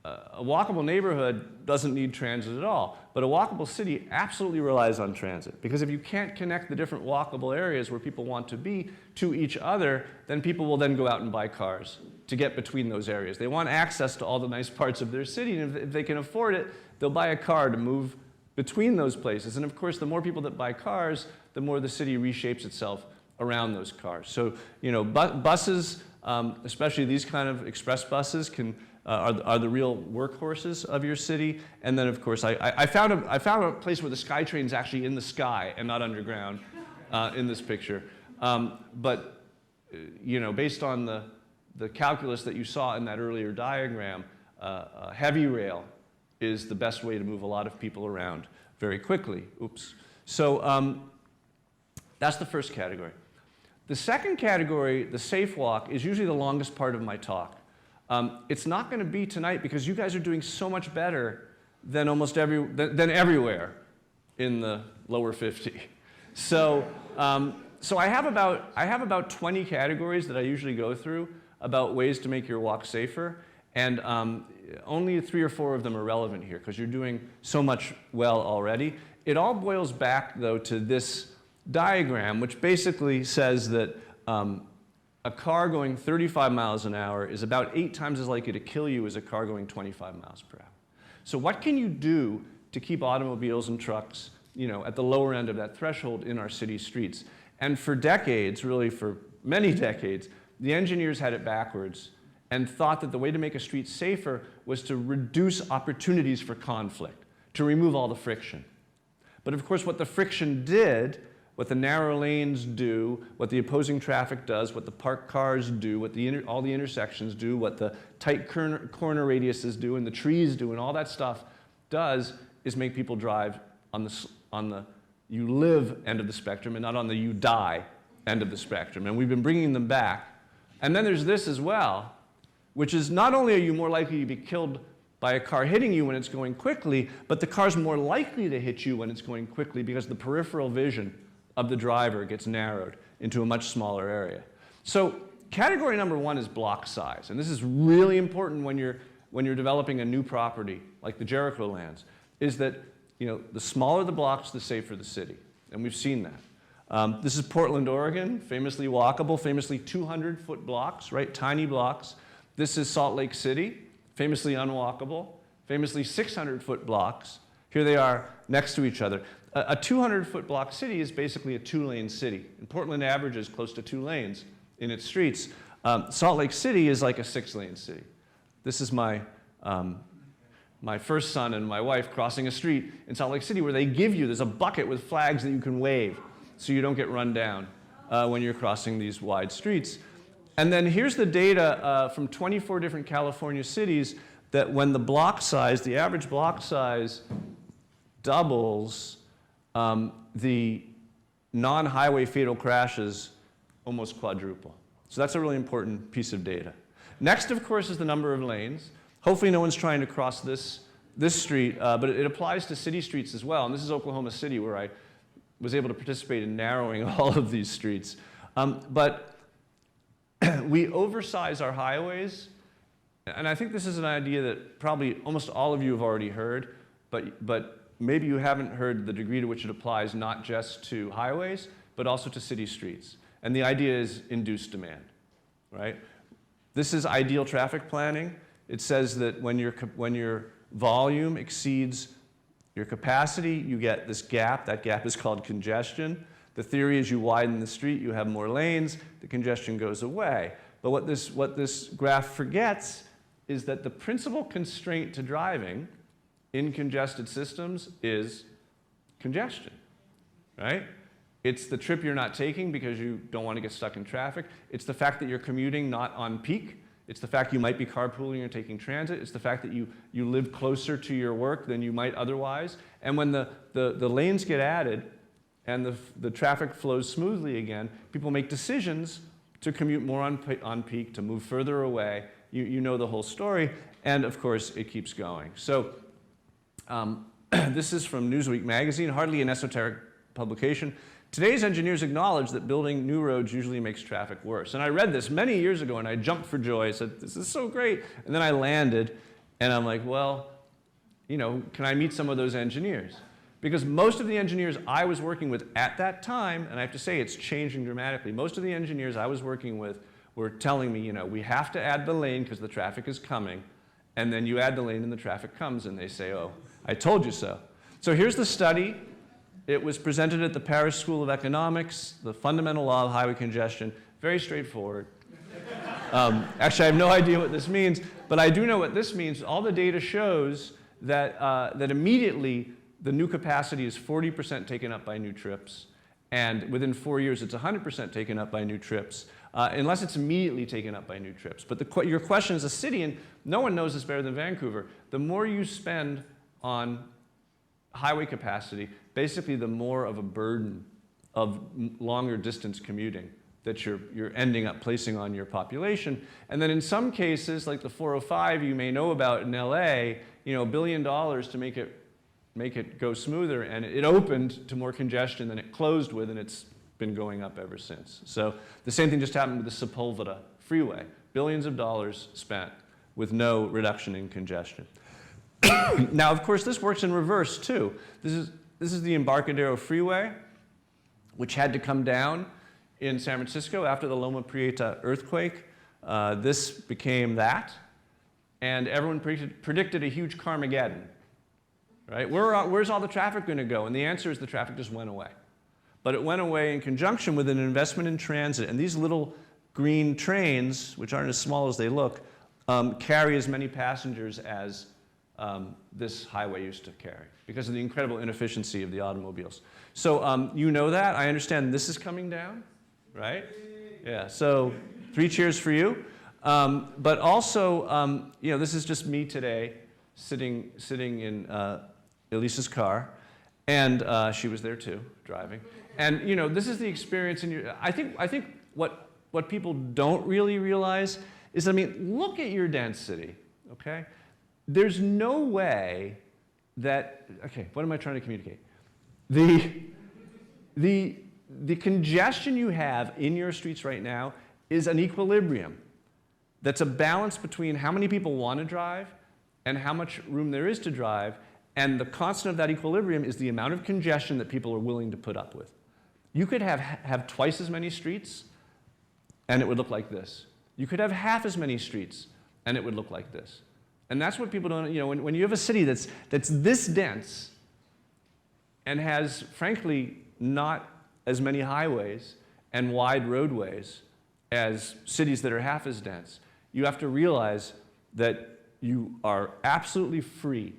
walkable neighborhood doesn't need transit at all, but a walkable city absolutely relies on transit. Because if you can't connect the different walkable areas where people want to be to each other, then people will then go out and buy cars to get between those areas. They want access to all the nice parts of their city, and if they can afford it, they'll buy a car to move between those places. And of course, the more people that buy cars, the more the city reshapes itself around those cars. So, buses, especially these kind of express buses, are the real workhorses of your city. And then, of course, I found a place where the SkyTrain's actually in the sky and not underground in this picture. But based on the calculus that you saw in that earlier diagram, heavy rail is the best way to move a lot of people around very quickly. Oops. So that's the first category. The second category, the safe walk, is usually the longest part of my talk. It's not going to be tonight because you guys are doing so much better than than everywhere in the lower 50. So I have about 20 categories that I usually go through about ways to make your walk safer, and only 3 or 4 of them are relevant here because you're doing so much well already. It all boils back, though, to this diagram, which basically says that a car going 35 miles an hour is about 8 times as likely to kill you as a car going 25 miles per hour. So what can you do to keep automobiles and trucks, at the lower end of that threshold in our city streets? And for decades, really for many decades, the engineers had it backwards and thought that the way to make a street safer was to reduce opportunities for conflict, to remove all the friction. But of course, what the friction did, what the narrow lanes do, what the opposing traffic does, what the parked cars do, what all the intersections do, what the tight corner radiuses do, and the trees do, and all that stuff does is make people drive on the you live end of the spectrum and not on the you die end of the spectrum. And we've been bringing them back. And then there's this as well, which is not only are you more likely to be killed by a car hitting you when it's going quickly, but the car's more likely to hit you when it's going quickly because the peripheral vision of the driver gets narrowed into a much smaller area. So category number 1 is block size. And this is really important when you're developing a new property like the Jericho Lands, is that the smaller the blocks, the safer the city. And we've seen that. This is Portland, Oregon, famously walkable, famously 200-foot blocks, right? Tiny blocks. This is Salt Lake City, famously unwalkable, famously 600-foot blocks. Here they are next to each other. A 200-foot block city is basically a 2-lane city. And Portland averages close to 2 lanes in its streets. Salt Lake City is like a 6-lane city. This is my my first son and my wife crossing a street in Salt Lake City where there's a bucket with flags that you can wave so you don't get run down when you're crossing these wide streets. And then here's the data from 24 different California cities that when the average block size doubles, the non-highway fatal crashes almost quadruple. So that's a really important piece of data. Next, of course, is the number of lanes. Hopefully no one's trying to cross this street, but it applies to city streets as well. And this is Oklahoma City, where I was able to participate in narrowing all of these streets. But we oversize our highways, and I think this is an idea that probably almost all of you have already heard, but maybe you haven't heard the degree to which it applies not just to highways, but also to city streets. And the idea is induced demand, right? This is ideal traffic planning. It says that when your volume exceeds your capacity, you get this gap. That gap is called congestion. The theory is you widen the street, you have more lanes, the congestion goes away. But what this graph forgets is that the principal constraint to driving in congested systems is congestion, right? It's the trip you're not taking because you don't want to get stuck in traffic. It's the fact that you're commuting not on peak. It's the fact you might be carpooling or taking transit. It's the fact that you live closer to your work than you might otherwise. And when the lanes get added and the traffic flows smoothly again, people make decisions to commute more on peak, to move further away. You know the whole story. And of course, it keeps going. So this is from Newsweek magazine, hardly an esoteric publication. Today's engineers acknowledge that building new roads usually makes traffic worse. And I read this many years ago, and I jumped for joy. I said, this is so great. And then I landed, and I'm like, well, can I meet some of those engineers? Because most of the engineers I was working with at that time, and I have to say it's changing dramatically, most of the engineers I was working with were telling me, we have to add the lane because the traffic is coming. And then you add the lane and the traffic comes, and they say, oh, I told you so. So here's the study. It was presented at the Paris School of Economics, the fundamental law of highway congestion. Very straightforward. Actually, I have no idea what this means, but I do know what this means. All the data shows that, that immediately the new capacity is 40% taken up by new trips, and within 4 years it's 100% taken up by new trips, unless it's immediately taken up by new trips. But your question as a city, and no one knows this better than Vancouver, the more you spend on highway capacity, basically the more of a burden of longer distance commuting that you're ending up placing on your population. And then in some cases, like the 405 you may know about in LA, $1 billion to make it go smoother, and it opened to more congestion than it closed with, and it's been going up ever since. So the same thing just happened with the Sepulveda freeway. Billions of dollars spent with no reduction in congestion. Now, of course, this works in reverse, too. This is the Embarcadero Freeway, which had to come down in San Francisco after the Loma Prieta earthquake. This became that, and everyone predicted a huge Carmageddon, right? Where's all the traffic going to go? And the answer is the traffic just went away. But it went away in conjunction with an investment in transit, and these little green trains, which aren't as small as they look, carry as many passengers as this highway used to carry because of the incredible inefficiency of the automobiles. So you know that. I understand this is coming down, right? Yeah, so 3 cheers for you. But also, this is just me today sitting in Elisa's car, and she was there too, driving. And this is the experience I think what people don't really realize is, look at your density, okay? There's no way that, what am I trying to communicate? The congestion you have in your streets right now is an equilibrium. That's a balance between how many people want to drive and how much room there is to drive, and the constant of that equilibrium is the amount of congestion that people are willing to put up with. You could have twice as many streets, and it would look like this. You could have half as many streets, and it would look like this. And that's what people don't, when you have a city that's this dense and has, frankly, not as many highways and wide roadways as cities that are half as dense, you have to realize that you are absolutely free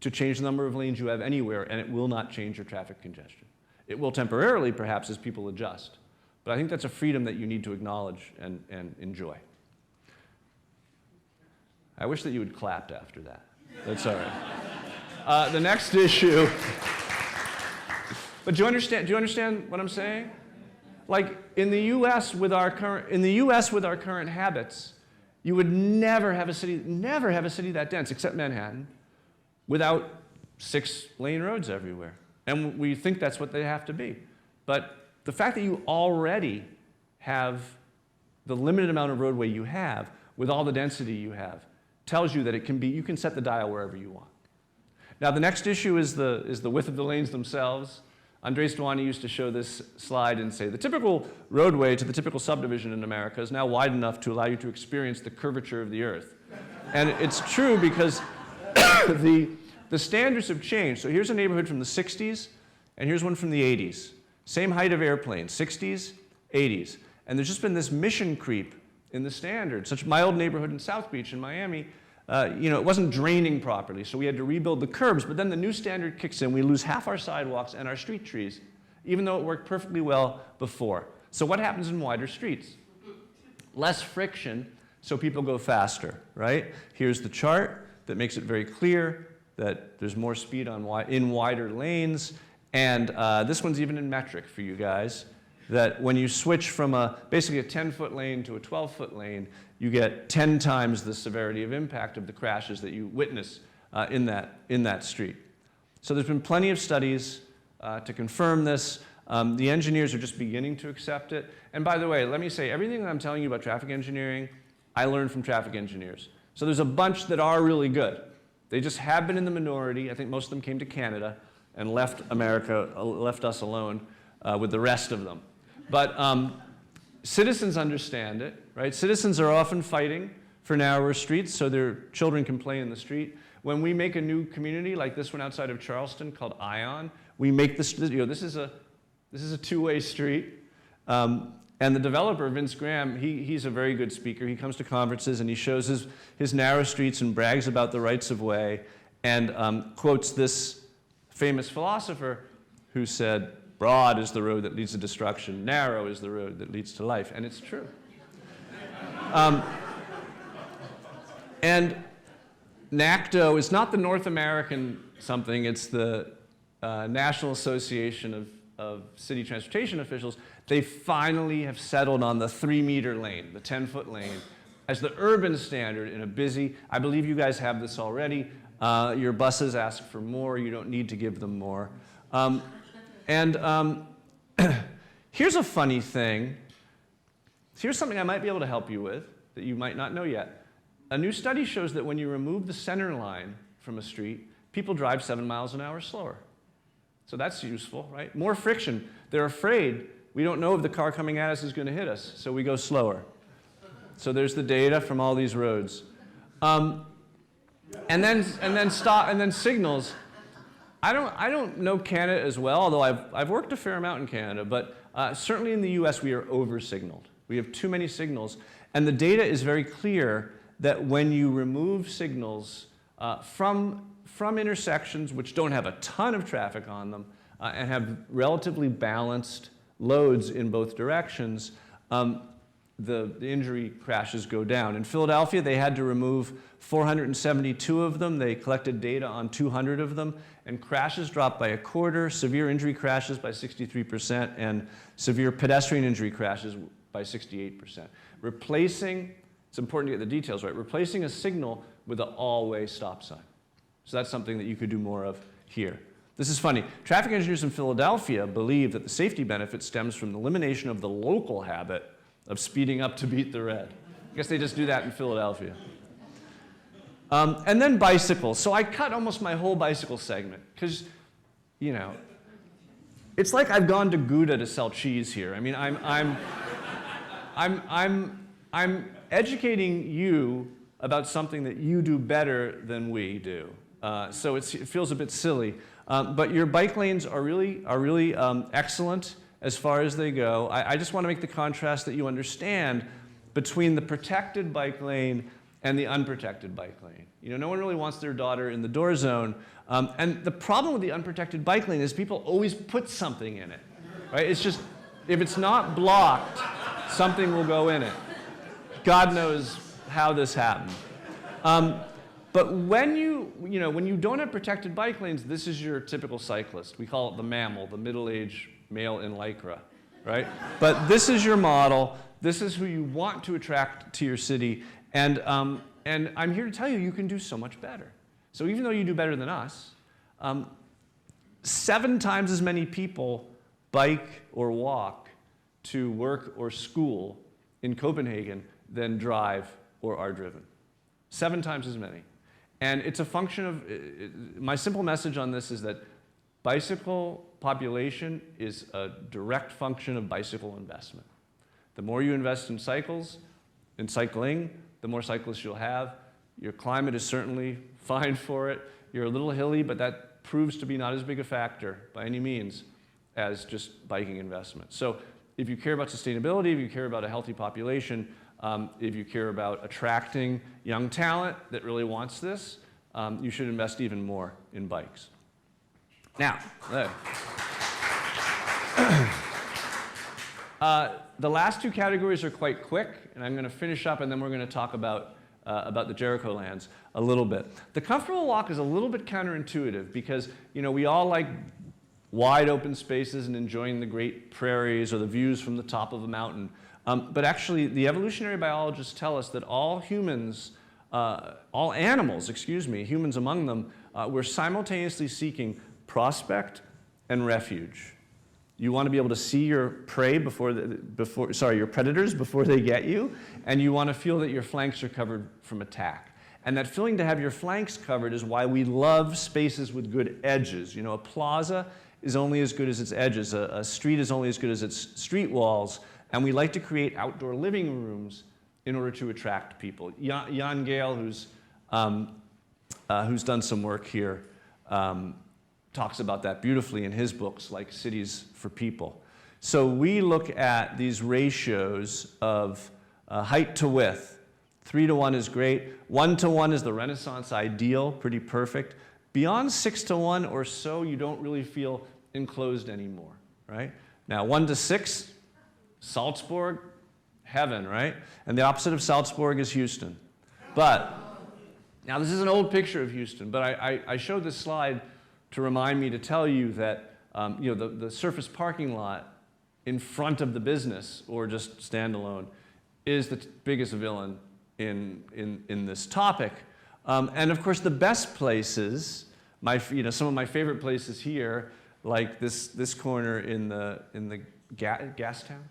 to change the number of lanes you have anywhere, and it will not change your traffic congestion. It will temporarily, perhaps, as people adjust. But I think that's a freedom that you need to acknowledge and enjoy. I wish that you had clapped after that. That's all right. The next issue. But do you understand what I'm saying? Like in the U.S. with our current habits, you would never have a city that dense, except Manhattan, without 6-lane roads everywhere. And we think that's what they have to be. But the fact that you already have the limited amount of roadway you have, with all the density you have, tells you that you can set the dial wherever you want. Now the next issue is the width of the lanes themselves. Andres Duany used to show this slide and say, the typical roadway to the typical subdivision in America is now wide enough to allow you to experience the curvature of the earth. And it's true because the standards have changed. So here's a neighborhood from the 60s, and here's one from the 80s. Same height of airplane, 60s, 80s. And there's just been this mission creep in the standards. Such a mild neighborhood in South Beach in Miami, it wasn't draining properly, so we had to rebuild the curbs. But then the new standard kicks in. We lose half our sidewalks and our street trees, even though it worked perfectly well before. So what happens in wider streets? Less friction, so people go faster, right? Here's the chart that makes it very clear that there's more speed in wider lanes. And this one's even in metric for you guys, that when you switch from basically a 10-foot lane to a 12-foot lane, you get 10 times the severity of impact of the crashes that you witness in that street. So there's been plenty of studies to confirm this. The engineers are just beginning to accept it. And by the way, let me say, everything that I'm telling you about traffic engineering, I learned from traffic engineers. So there's a bunch that are really good. They just have been in the minority. I think most of them came to Canada and left us alone with the rest of them. But citizens understand it, right? Citizens are often fighting for narrower streets so their children can play in the street. When we make a new community like this one outside of Charleston called Ion, we make this, this is a two-way street. And the developer, Vince Graham, he's a very good speaker. He comes to conferences and he shows his narrow streets and brags about the rights of way and quotes this famous philosopher who said, broad is the road that leads to destruction, narrow is the road that leads to life, and it's true. And NACTO is not the North American something, it's the National Association of City Transportation Officials. They finally have settled on the 3-meter lane, the 10-foot lane, as the urban standard in a busy, I believe you guys have this already. Your buses ask for more, you don't need to give them more. Here's a funny thing. Here's something I might be able to help you with that you might not know yet. A new study shows that when you remove the center line from a street, people drive 7 miles an hour slower. So that's useful, right? More friction. They're afraid. We don't know if the car coming at us is going to hit us, so we go slower. So there's the data from all these roads. And then signals. I don't know Canada as well, although I've worked a fair amount in Canada, but certainly in the US we are over-signaled. We have too many signals, and the data is very clear that when you remove signals from intersections which don't have a ton of traffic on them and have relatively balanced loads in both directions, the injury crashes go down. In Philadelphia, they had to remove 472 of them. They collected data on 200 of them, and crashes dropped by a quarter, severe injury crashes by 63%, and severe pedestrian injury crashes by 68%. It's important to get the details right, replacing a signal with an all-way stop sign. So that's something that you could do more of here. This is funny. Traffic engineers in Philadelphia believe that the safety benefit stems from the elimination of the local habit of speeding up to beat the red. I guess they just do that in Philadelphia. And then bicycles. So I cut almost my whole bicycle segment because, it's like I've gone to Gouda to sell cheese here. I mean, I'm educating you about something that you do better than we do. So it feels a bit silly. But your bike lanes are really excellent as far as they go. I just want to make the contrast that you understand between the protected bike lane and the unprotected bike lane. You know, no one really wants their daughter in the door zone. And the problem with the unprotected bike lane is people always put something in it, right? It's just, if it's not blocked, something will go in it. God knows how this happened. But when you don't have protected bike lanes, this is your typical cyclist. We call it the mammal, the middle-aged male in Lycra, right? But this is your model. This is who you want to attract to your city. And I'm here to tell you, you can do so much better. So even though you do better than us, 7 times as many people bike or walk to work or school in Copenhagen than drive or are driven. 7 times as many. And it's a function of, my simple message on this is that bicycle population is a direct function of bicycle investment. The more you invest in cycles, in cycling, the more cyclists you'll have. Your climate is certainly fine for it. You're a little hilly, but that proves to be not as big a factor by any means as just biking investment. So if you care about sustainability, if you care about a healthy population, if you care about attracting young talent that really wants this, you should invest even more in bikes. Now, the last 2 categories are quite quick, and I'm going to finish up, and then we're going to talk about the Jericho Lands a little bit. The comfortable walk is a little bit counterintuitive because, you know, we all like wide open spaces and enjoying the great prairies or the views from the top of a mountain. But actually, the evolutionary biologists tell us that all humans, all animals, humans among them, were simultaneously seeking prospect and refuge. You want to be able to see your prey your predators before they get you, and you want to feel that your flanks are covered from attack. And that feeling to have your flanks covered is why we love spaces with good edges. You know, a plaza is only as good as its edges. A street is only as good as its street walls. And we like to create outdoor living rooms in order to attract people. Jan Gale, who's done some work here, talks about that beautifully in his books, like Cities for People. So we look at these ratios of height to width. 3:1 is great. 1:1 is the Renaissance ideal, pretty perfect. Beyond 6:1 or so, you don't really feel enclosed anymore, right? Now, 1:6, Salzburg, heaven, right? And the opposite of Salzburg is Houston. But, now this is an old picture of Houston, but I showed this slide to remind me to tell you that the surface parking lot in front of the business, or just standalone, is the biggest villain in this topic. And of course, the best places, some of my favorite places here, like this corner in the Gastown,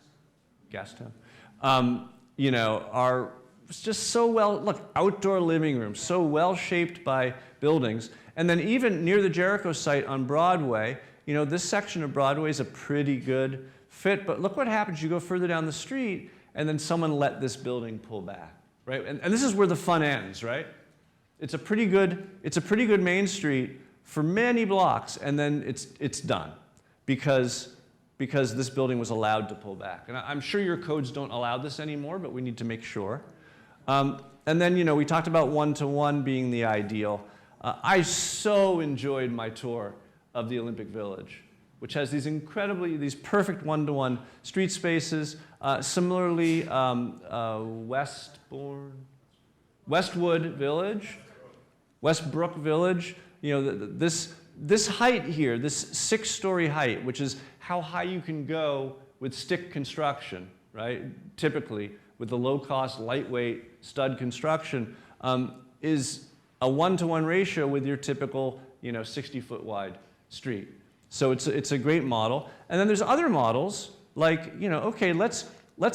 are just so well, look, outdoor living rooms, so well shaped by buildings. And then even near the Jericho site on Broadway, this section of Broadway is a pretty good fit, but look what happens. You go further down the street, and then someone let this building pull back, right? And this is where the fun ends, right? It's a pretty good main street for many blocks, and then it's done because this building was allowed to pull back. And I'm sure your codes don't allow this anymore, but we need to make sure. And then, we talked about 1:1 being the ideal. I so enjoyed my tour of the Olympic Village, which has these perfect 1:1 street spaces. Similarly, Westwood Village, Westbrook Village, this height here, this 6-story height, which is how high you can go with stick construction, right? Typically, with the low-cost, lightweight stud construction, is a 1:1 ratio with your typical, 60-foot wide street. So it's a great model. And then there's other models like, okay, let's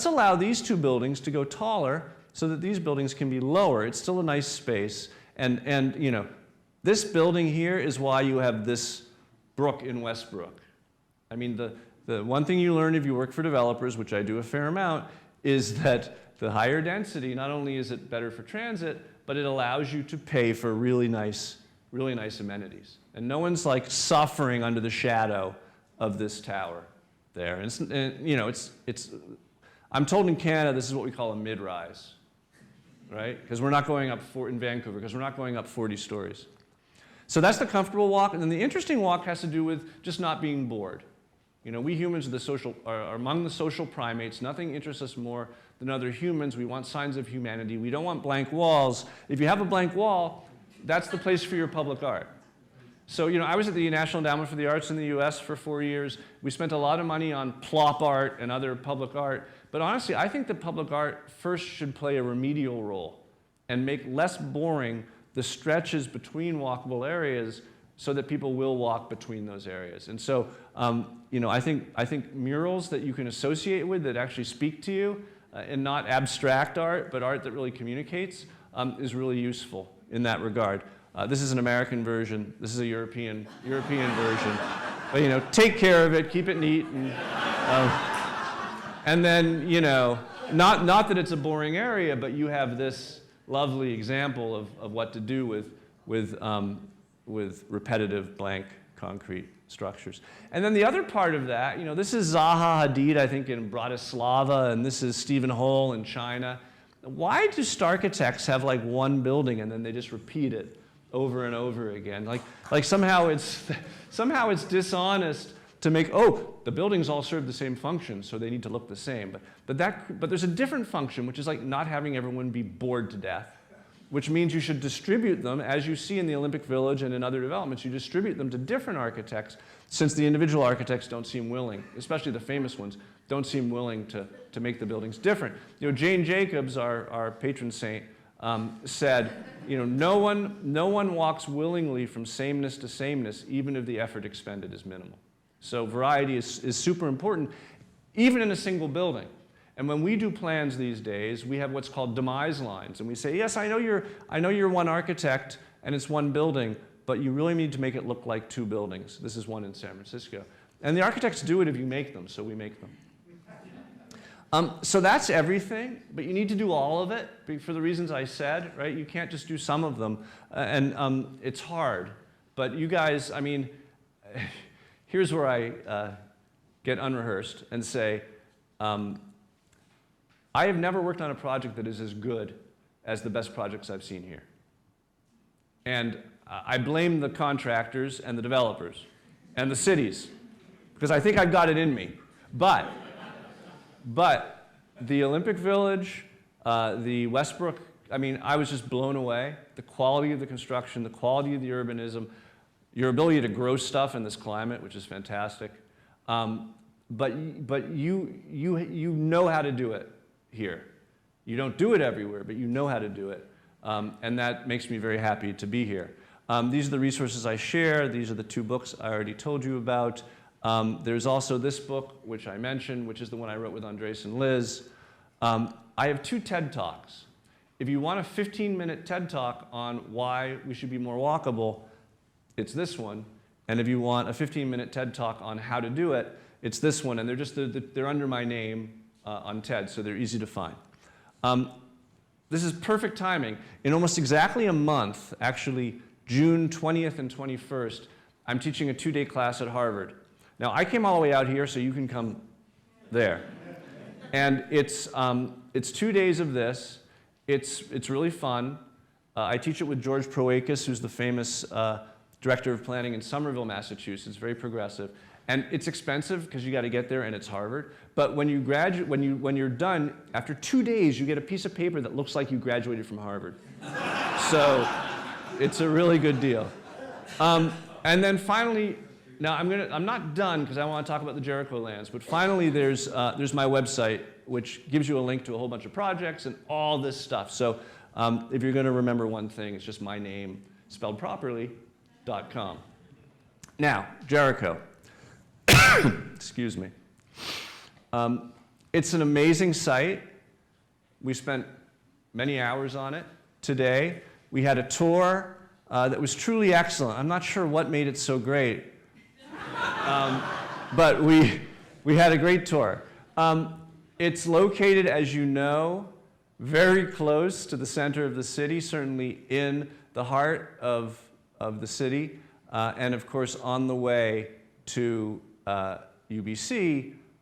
allow these 2 buildings to go taller so that these buildings can be lower. It's still a nice space. And this building here is why you have this brook in Westbrook. I mean, the one thing you learn if you work for developers, which I do a fair amount, is that the higher density, not only is it better for transit, but it allows you to pay for really nice amenities. And no one's like suffering under the shadow of this tower there. And I'm told in Canada this is what we call a mid-rise, right? Because we're not going up in Vancouver, because we're not going up 40 stories. So that's the comfortable walk, and then the interesting walk has to do with just not being bored. You know, we humans are among the social primates. Nothing interests us more than other humans. We want signs of humanity. We don't want blank walls. If you have a blank wall, that's the place for your public art. So, you know, I was at the National Endowment for the Arts in the US for 4 years. We spent a lot of money on plop art and other public art. But honestly, I think that public art first should play a remedial role and make less boring the stretches between walkable areas so that people will walk between those areas. And so, you know, I think murals that you can associate with that actually speak to you and not abstract art, but art that really communicates is really useful in that regard. This is an American version. This is a European version. But, you know, take care of it, keep it neat, and then, you know, not that it's a boring area, but you have this lovely example of what to do with repetitive blank concrete structures. And then the other part of that, you know, this is Zaha Hadid, I think, in Bratislava, and this is Stephen Hole in China. Why do architects have like one building and then they just repeat it over and over again? Like somehow it's dishonest to make, oh, the buildings all serve the same function, so they need to look the same. But there's a different function, which is like not having everyone be bored to death, which means you should distribute them, as you see in the Olympic Village and in other developments, you distribute them to different architects, since the individual architects don't seem willing, especially the famous ones, don't seem willing to make the buildings different. You know, Jane Jacobs, our patron saint, said, you know, no one walks willingly from sameness to sameness, even if the effort expended is minimal. So variety is super important, even in a single building. And when we do plans these days, we have what's called demise lines. And we say, yes, I know you're one architect and it's one building, but you really need to make it look like two buildings. This is one in San Francisco. And the architects do it if you make them, so we make them. So that's everything, but you need to do all of it for the reasons I said, right? You can't just do some of them, and it's hard. But you guys, I mean, here's where I get unrehearsed and say, I have never worked on a project that is as good as the best projects I've seen here. And I blame the contractors and the developers and the cities, because I think I've got it in me. But the Olympic Village, the Westbrook, I mean, I was just blown away. The quality of the construction, the quality of the urbanism, your ability to grow stuff in this climate, which is fantastic. But you know how to do it here. You don't do it everywhere, but you know how to do it. And that makes me very happy to be here. These are the resources I share. These are the two books I already told you about. There's also this book, which I mentioned, which is the one I wrote with Andres and Liz. I have 2 TED Talks. If you want a 15-minute TED Talk on why we should be more walkable, it's this one. And if you want a 15-minute TED Talk on how to do it, it's this one. And they're under my name on TED, so they're easy to find. This is perfect timing. In almost exactly a month, actually June 20th and 21st, I'm teaching a 2-day class at Harvard. Now, I came all the way out here so you can come there. And it's 2 days of this. It's really fun. I teach it with George Proakis, who's the famous director of planning in Somerville, Massachusetts, very progressive. And it's expensive because you got to get there, and it's Harvard. But when you graduate, when you're done, after 2 days, you get a piece of paper that looks like you graduated from Harvard. So it's a really good deal. And then finally, now I'm not done because I want to talk about the Jericho Lands. But finally, there's my website, which gives you a link to a whole bunch of projects and all this stuff. So if you're going to remember one thing, it's just my name spelled properly.com. Now, Jericho. Excuse me. It's an amazing site. We spent many hours on it today. We had a tour that was truly excellent. I'm not sure what made it so great, but we had a great tour. It's located, as you know, very close to the center of the city, certainly in the heart of the city, and of course on the way to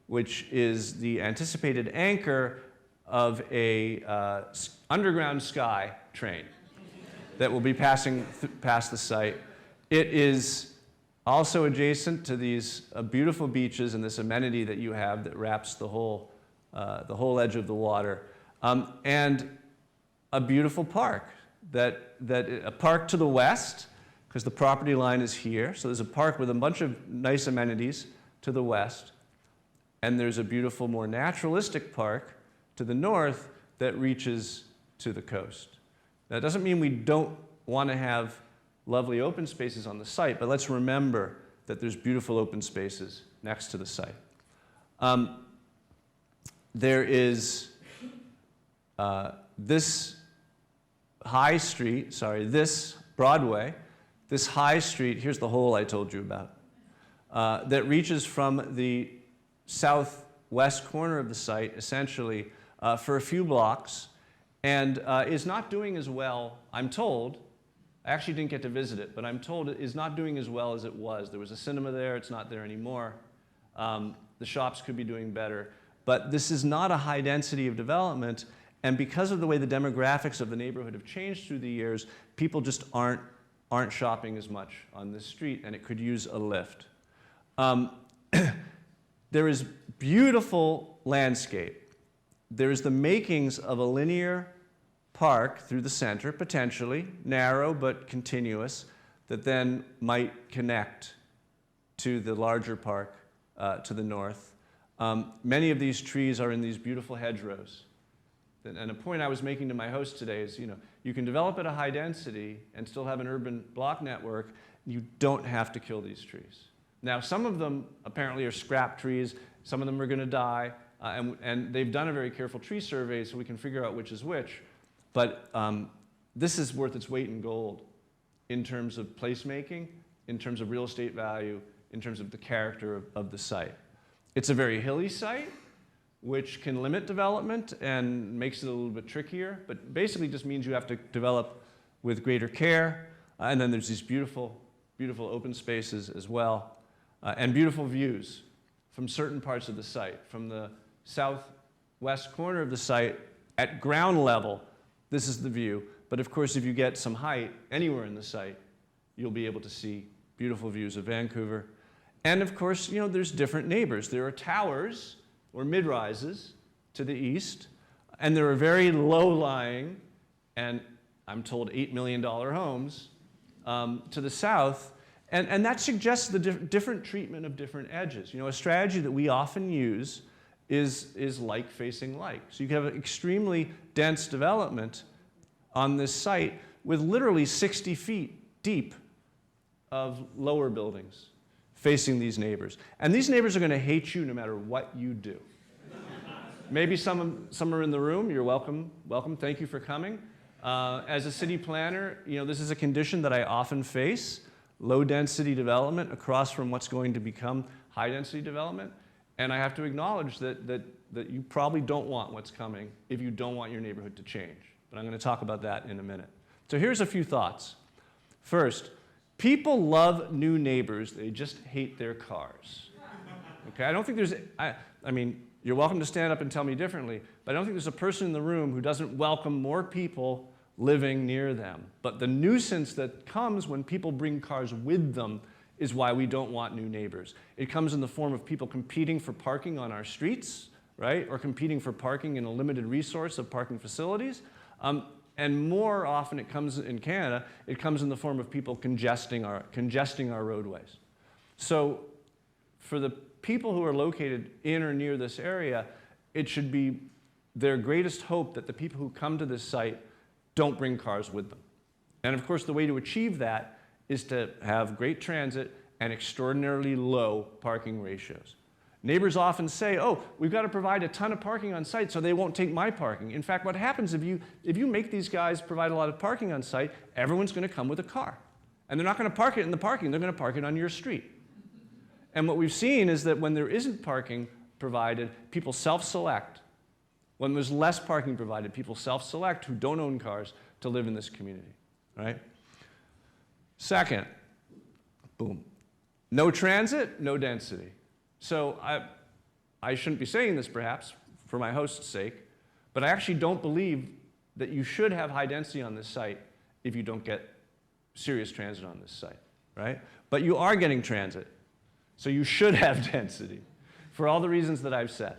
which is the anticipated anchor of a underground sky train that will be passing past the site. It is also adjacent to these beautiful beaches and this amenity that you have that wraps the whole edge of the water, and a beautiful park. A park to the west, because the property line is here. So there's a park with a bunch of nice amenities to the west, and there's a beautiful, more naturalistic park to the north that reaches to the coast. That doesn't mean we don't want to have lovely open spaces on the site, but let's remember that there's beautiful open spaces next to the site. There is this Broadway, this high street, here's the hole I told you about, that reaches from the southwest corner of the site, essentially, for a few blocks, and is not doing as well, I'm told. I actually didn't get to visit it, but I'm told it is not doing as well as it was. There was a cinema there, it's not there anymore. The shops could be doing better. But this is not a high density of development, and because of the way the demographics of the neighborhood have changed through the years, people just aren't shopping as much on this street, and it could use a lift. There is beautiful landscape. There is the makings of a linear park through the center, potentially, narrow but continuous, that then might connect to the larger park to the north. Many of these trees are in these beautiful hedgerows. And a point I was making to my host today is, you can develop at a high density and still have an urban block network. You don't have to kill these trees. Now, some of them apparently are scrap trees. Some of them are going to die. And they've done a very careful tree survey so we can figure out which is which. But this is worth its weight in gold in terms of placemaking, in terms of real estate value, in terms of the character of the site. It's a very hilly site, which can limit development and makes it a little bit trickier, but basically just means you have to develop with greater care. And then there's these beautiful, beautiful open spaces as well, and beautiful views from certain parts of the site. From the southwest corner of the site, at ground level, this is the view. But of course, if you get some height anywhere in the site, you'll be able to see beautiful views of Vancouver. And of course, there's different neighbors. There are towers or mid-rises to the east, and there are very low-lying, and I'm told $8 million homes to the south, and that suggests the different treatment of different edges. A strategy that we often use is like facing like. So you can have an extremely dense development on this site with literally 60 feet deep of lower buildings facing these neighbors. And these neighbors are going to hate you no matter what you do. Maybe some are in the room. You're welcome. Welcome. Thank you for coming. As a city planner, this is a condition that I often face, low-density development across from what's going to become high-density development. And I have to acknowledge that you probably don't want what's coming if you don't want your neighborhood to change. But I'm going to talk about that in a minute. So here's a few thoughts. First, people love new neighbors. They just hate their cars. Okay, I don't think there's, I mean, you're welcome to stand up and tell me differently, but I don't think there's a person in the room who doesn't welcome more people living near them. But the nuisance that comes when people bring cars with them is why we don't want new neighbors. It comes in the form of people competing for parking on our streets, right? Or competing for parking in a limited resource of parking facilities. And more often it comes in Canada, it comes in the form of people congesting our roadways. So for the people who are located in or near this area, it should be their greatest hope that the people who come to this site don't bring cars with them. And of course, the way to achieve that is to have great transit and extraordinarily low parking ratios. Neighbors often say, oh, we've got to provide a ton of parking on site so they won't take my parking. In fact, what happens if you make these guys provide a lot of parking on site, everyone's going to come with a car. And they're not going to park it in the parking, they're going to park it on your street. And what we've seen is that when there isn't parking provided, people self-select. When there's less parking provided, people self-select who don't own cars to live in this community, right? Second, boom, no transit, no density. So I shouldn't be saying this perhaps for my host's sake, but I actually don't believe that you should have high density on this site if you don't get serious transit on this site, right? But you are getting transit, so you should have density for all the reasons that I've said.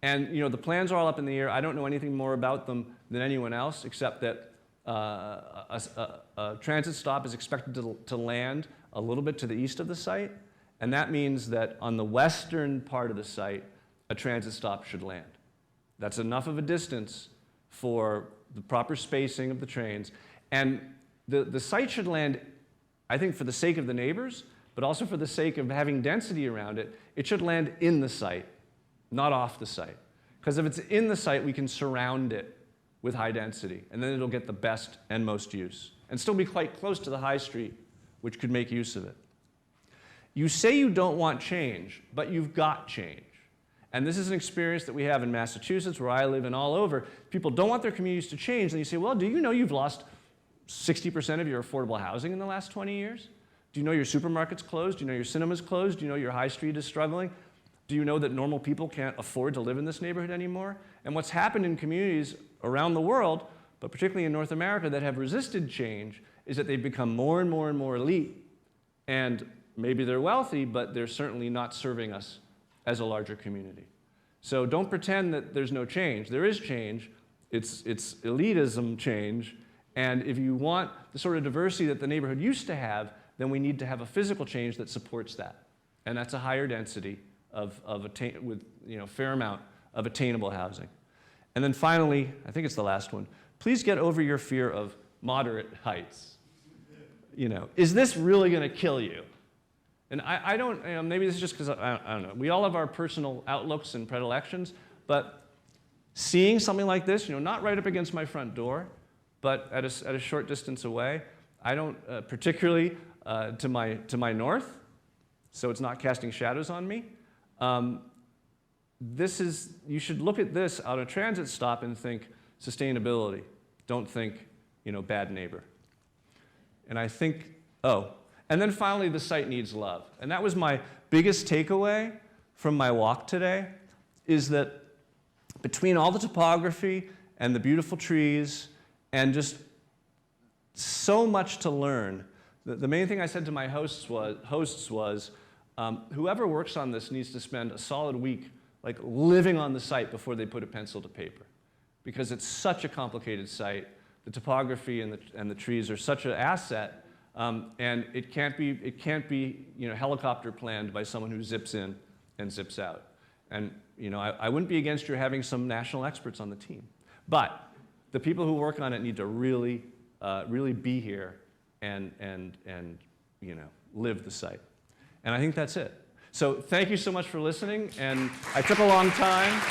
And the plans are all up in the air. I don't know anything more about them than anyone else, except that a transit stop is expected to land a little bit to the east of the site, and that means that on the western part of the site, a transit stop should land. That's enough of a distance for the proper spacing of the trains, and the site should land, I think, for the sake of the neighbors, but also for the sake of having density around it. It should land in the site, not off the site. Because if it's in the site, we can surround it with high density, and then it'll get the best and most use, and still be quite close to the high street, which could make use of it. You say you don't want change, but you've got change. And this is an experience that we have in Massachusetts, where I live, and all over. People don't want their communities to change, and you say, well, do you know you've lost 60% of your affordable housing in the last 20 years? Do you know your supermarket's closed? Do you know your cinema's closed? Do you know your high street is struggling? Do you know that normal people can't afford to live in this neighborhood anymore? And what's happened in communities around the world, but particularly in North America, that have resisted change is that they've become more and more and more elite. And maybe they're wealthy, but they're certainly not serving us as a larger community. So don't pretend that there's no change. There is change. It's elitism change. And if you want the sort of diversity that the neighborhood used to have, then we need to have a physical change that supports that. And that's a higher density with fair amount of attainable housing. And then finally, I think it's the last one, please get over your fear of moderate heights. Is this really going to kill you? And I don't, maybe this is just because, I don't know. We all have our personal outlooks and predilections, but seeing something like this, not right up against my front door, but at a short distance away, I don't, particularly to my north, so it's not casting shadows on me. You should look at this on a transit stop and think sustainability. Don't think, bad neighbor. And I think, and then finally, the site needs love. And that was my biggest takeaway from my walk today, is that between all the topography and the beautiful trees and just so much to learn, the main thing I said to my hosts was whoever works on this needs to spend a solid week living on the site before they put a pencil to paper, because it's such a complicated site. The topography and the trees are such an asset. And it can't be helicopter planned by someone who zips in and zips out. And I wouldn't be against you having some national experts on the team, but the people who work on it need to really be here and live the site. And I think that's it. So thank you so much for listening. And I took a long time.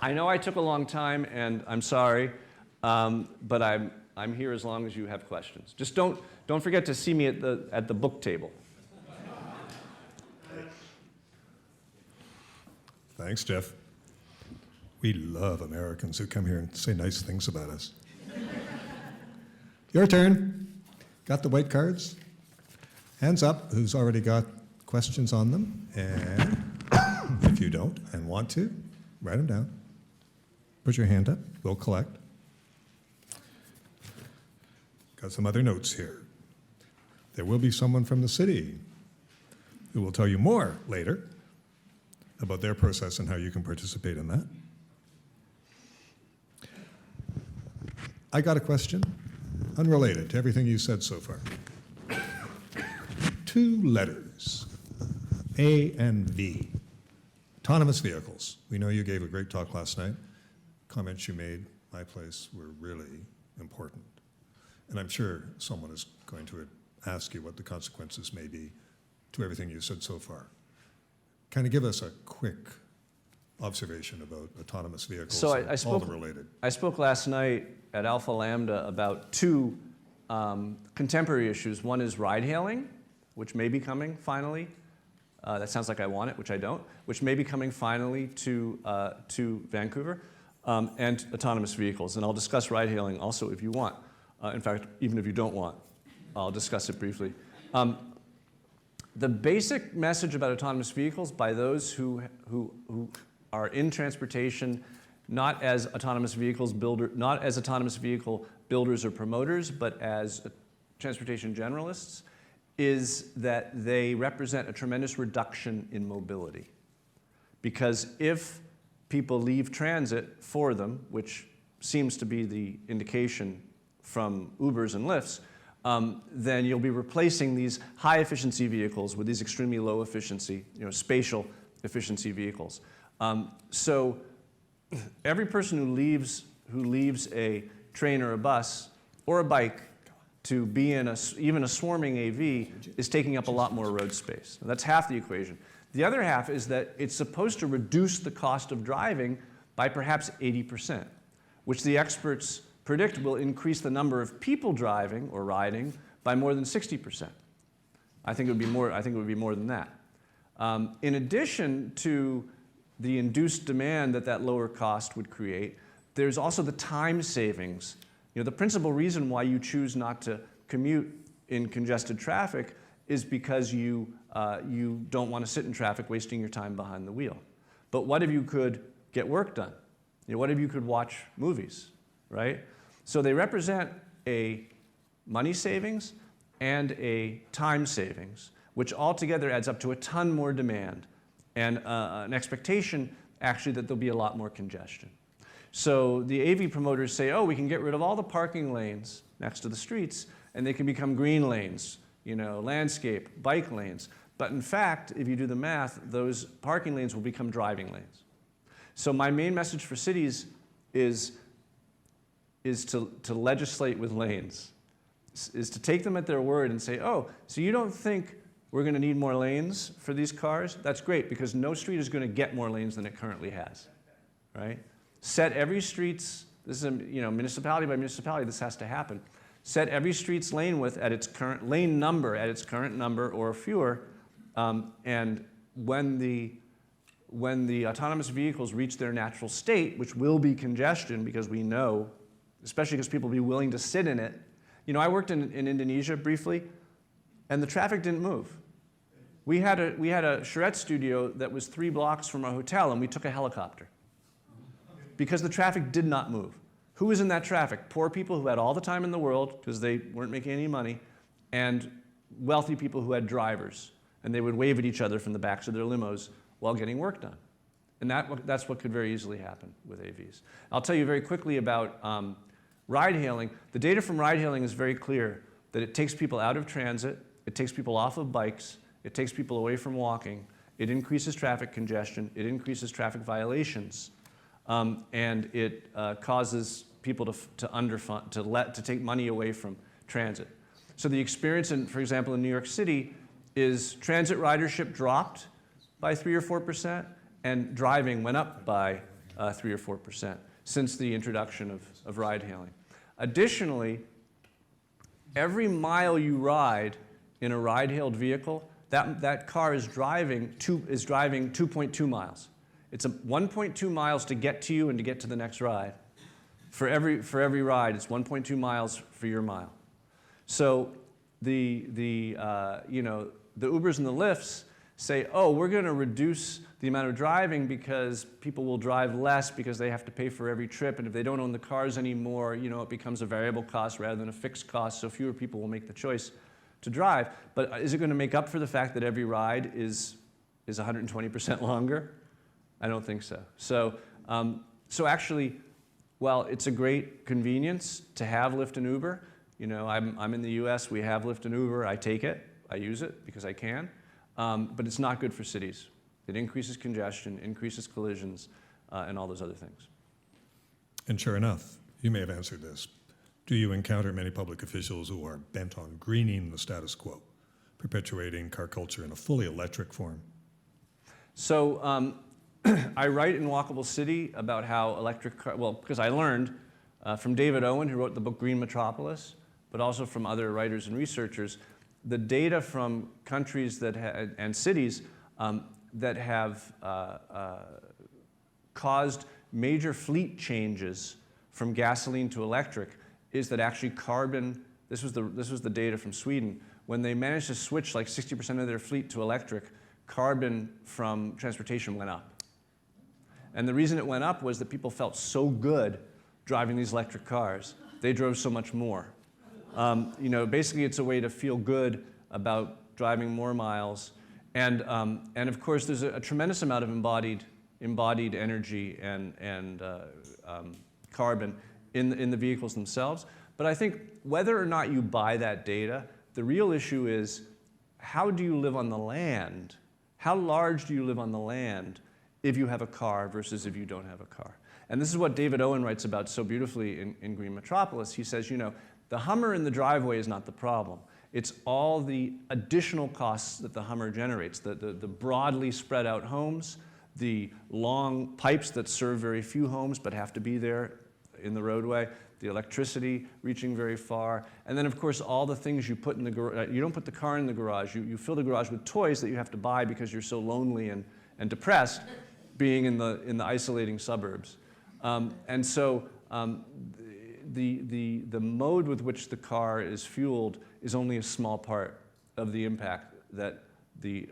I know I took a long time, and I'm sorry, but I'm here as long as you have questions. Just don't forget to see me at the book table. Thanks, Jeff. We love Americans who come here and say nice things about us. Your turn. Got the white cards? Hands up, who's already got questions on them? And if you don't and want to, write them down. Put your hand up. We'll collect. Got some other notes here. There will be someone from the city who will tell you more later about their process and how you can participate in that. I got a question, unrelated to everything you said so far. 2 letters, A and V. Autonomous vehicles. We know you gave a great talk last night. Comments you made, my place, were really important. And I'm sure someone is going to ask you what the consequences may be to everything you said so far. Kind of give us a quick observation about autonomous vehicles and all the related. I spoke last night at Alpha Lambda about 2 contemporary issues. One is ride-hailing, which may be coming finally. That sounds like I want it, which I don't, which may be coming finally to Vancouver. And autonomous vehicles. And I'll discuss ride-hailing also if you want. In fact, even if you don't want, I'll discuss it briefly. The basic message about autonomous vehicles by those who are in transportation, not as autonomous vehicle builders or promoters, but as transportation generalists, is that they represent a tremendous reduction in mobility. Because if people leave transit for them, which seems to be the indication from Ubers and Lyfts, then you'll be replacing these high efficiency vehicles with these extremely low efficiency, spatial efficiency vehicles. So every person who leaves a train or a bus or a bike to be in even a swarming AV is taking up a lot more road space. That's half the equation. The other half is that it's supposed to reduce the cost of driving by perhaps 80%, which the experts predict will increase the number of people driving or riding by more than 60%. I think it would be more than that. In addition to the induced demand that lower cost would create, there's also the time savings. The principal reason why you choose not to commute in congested traffic is because you don't want to sit in traffic wasting your time behind the wheel. But what if you could get work done? What if you could watch movies, right? So they represent a money savings and a time savings, which altogether adds up to a ton more demand and an expectation actually that there'll be a lot more congestion. So the AV promoters say, oh, we can get rid of all the parking lanes next to the streets and they can become green lanes, landscape, bike lanes. But in fact, if you do the math, those parking lanes will become driving lanes. So my main message for cities is to legislate with lanes, is to take them at their word and say, oh, so you don't think we're going to need more lanes for these cars? That's great, because no street is going to get more lanes than it currently has, right? Set every street's, this is municipality by municipality, this has to happen. Set every street's lane width at its current lane number, or fewer, and when the autonomous vehicles reach their natural state, which will be congestion, because we know, especially because people will be willing to sit in it. I worked in Indonesia briefly, and the traffic didn't move. We had a charrette studio that was 3 blocks from our hotel, and we took a helicopter because the traffic did not move. Who was in that traffic? Poor people who had all the time in the world because they weren't making any money, and wealthy people who had drivers, and they would wave at each other from the backs of their limos while getting work done. And that's what could very easily happen with AVs. I'll tell you very quickly about ride-hailing. The data from ride-hailing is very clear that it takes people out of transit, it takes people off of bikes, it takes people away from walking, it increases traffic congestion, it increases traffic violations, and it causes people to underfund, to take money away from transit. So the experience, for example, in New York City is transit ridership dropped by 3 or 4%, and driving went up by 3 or 4% since the introduction of ride-hailing. Additionally, every mile you ride in a ride-hailed vehicle, that car is driving 2.2 miles. It's 1.2 miles to get to you and to get to the next ride. For every ride, it's 1.2 miles for your mile. So the Ubers and the Lyfts say, oh, we're going to reduce the amount of driving because people will drive less because they have to pay for every trip, and if they don't own the cars anymore, it becomes a variable cost rather than a fixed cost, so fewer people will make the choice to drive. But is it going to make up for the fact that every ride is 120% longer? I don't think so. So actually, while it's a great convenience to have Lyft and Uber, I'm in the US, we have Lyft and Uber, I take it, I use it because I can. But it's not good for cities. It increases congestion, increases collisions, and all those other things. And sure enough, you may have answered this. Do you encounter many public officials who are bent on greening the status quo, perpetuating car culture in a fully electric form? So I write in Walkable City about how because I learned from David Owen, who wrote the book Green Metropolis, but also from other writers and researchers, the data from countries and cities that have caused major fleet changes from gasoline to electric is that actually carbon, this was the data from Sweden, when they managed to switch like 60% of their fleet to electric, carbon from transportation went up. And the reason it went up was that people felt so good driving these electric cars. They drove so much more. Basically it's a way to feel good about driving more miles. And of course, there's a tremendous amount of embodied energy and carbon in the vehicles themselves. But I think whether or not you buy that data, the real issue is, how do you live on the land? How large do you live on the land if you have a car versus if you don't have a car? And this is what David Owen writes about so beautifully in Green Metropolis. He says, the Hummer in the driveway is not the problem. It's all the additional costs that the Hummer generates, the broadly spread out homes, the long pipes that serve very few homes but have to be there in the roadway, the electricity reaching very far, and then of course all the things you put in the garage. You don't put the car in the garage, you fill the garage with toys that you have to buy because you're so lonely and depressed being in the isolating suburbs. And so the mode with which the car is fueled is only a small part of the impact that the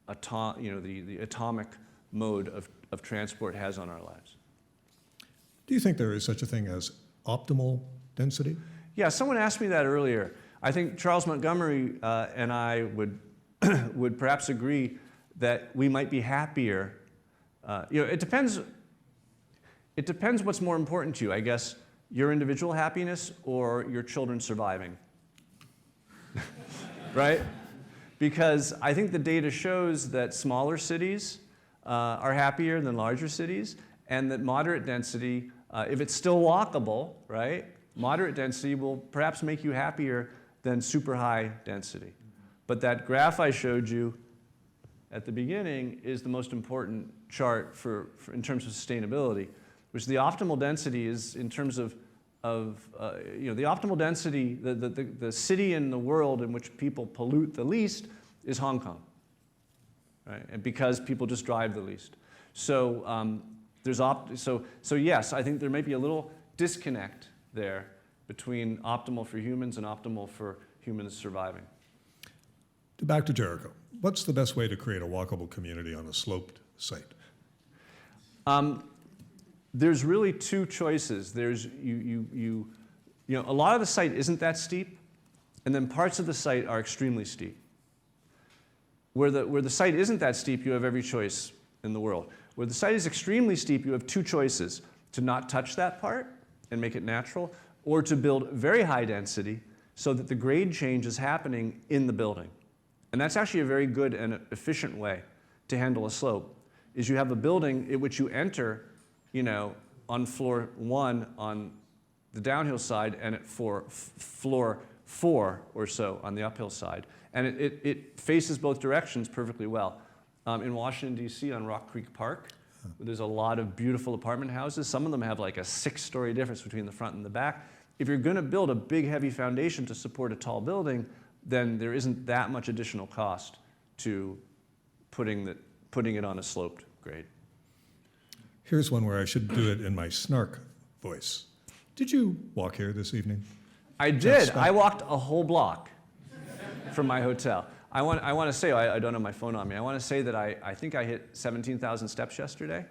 atomic mode of transport has on our lives. Do you think there is such a thing as optimal density? Yeah, someone asked me that earlier. I think Charles Montgomery and I would perhaps agree that we might be happier. It depends what's more important to you, I guess, your individual happiness or your children surviving, right? Because I think the data shows that smaller cities are happier than larger cities, and that moderate density, if it's still walkable, right, moderate density will perhaps make you happier than super high density. But that graph I showed you at the beginning is the most important chart in terms of sustainability, which the optimal density is in terms of the optimal density, the city in the world in which people pollute the least is Hong Kong, right? And because people just drive the least. So so yes, I think there may be a little disconnect there between optimal for humans and optimal for humans surviving. Back to Jericho. What's the best way to create a walkable community on a sloped site? There's really two choices. There's a lot of the site isn't that steep, and then parts of the site are extremely steep. Where the site isn't that steep, you have every choice in the world. Where the site is extremely steep, you have two choices: to not touch that part and make it natural, or to build very high density so that the grade change is happening in the building. And that's actually a very good and efficient way to handle a slope, is you have a building in which you enter, on floor 1 on the downhill side and at floor 4 or so on the uphill side. And it faces both directions perfectly well. In Washington, D.C., on Rock Creek Park, there's a lot of beautiful apartment houses. Some of them have like a 6-story difference between the front and the back. If you're going to build a big, heavy foundation to support a tall building, then there isn't that much additional cost to putting it on a sloped grade. Here's one where I should do it in my snark voice. Did you walk here this evening? I did. I walked a whole block from my hotel. I want to say, I don't have my phone on me, I want to say that I think I hit 17,000 steps yesterday,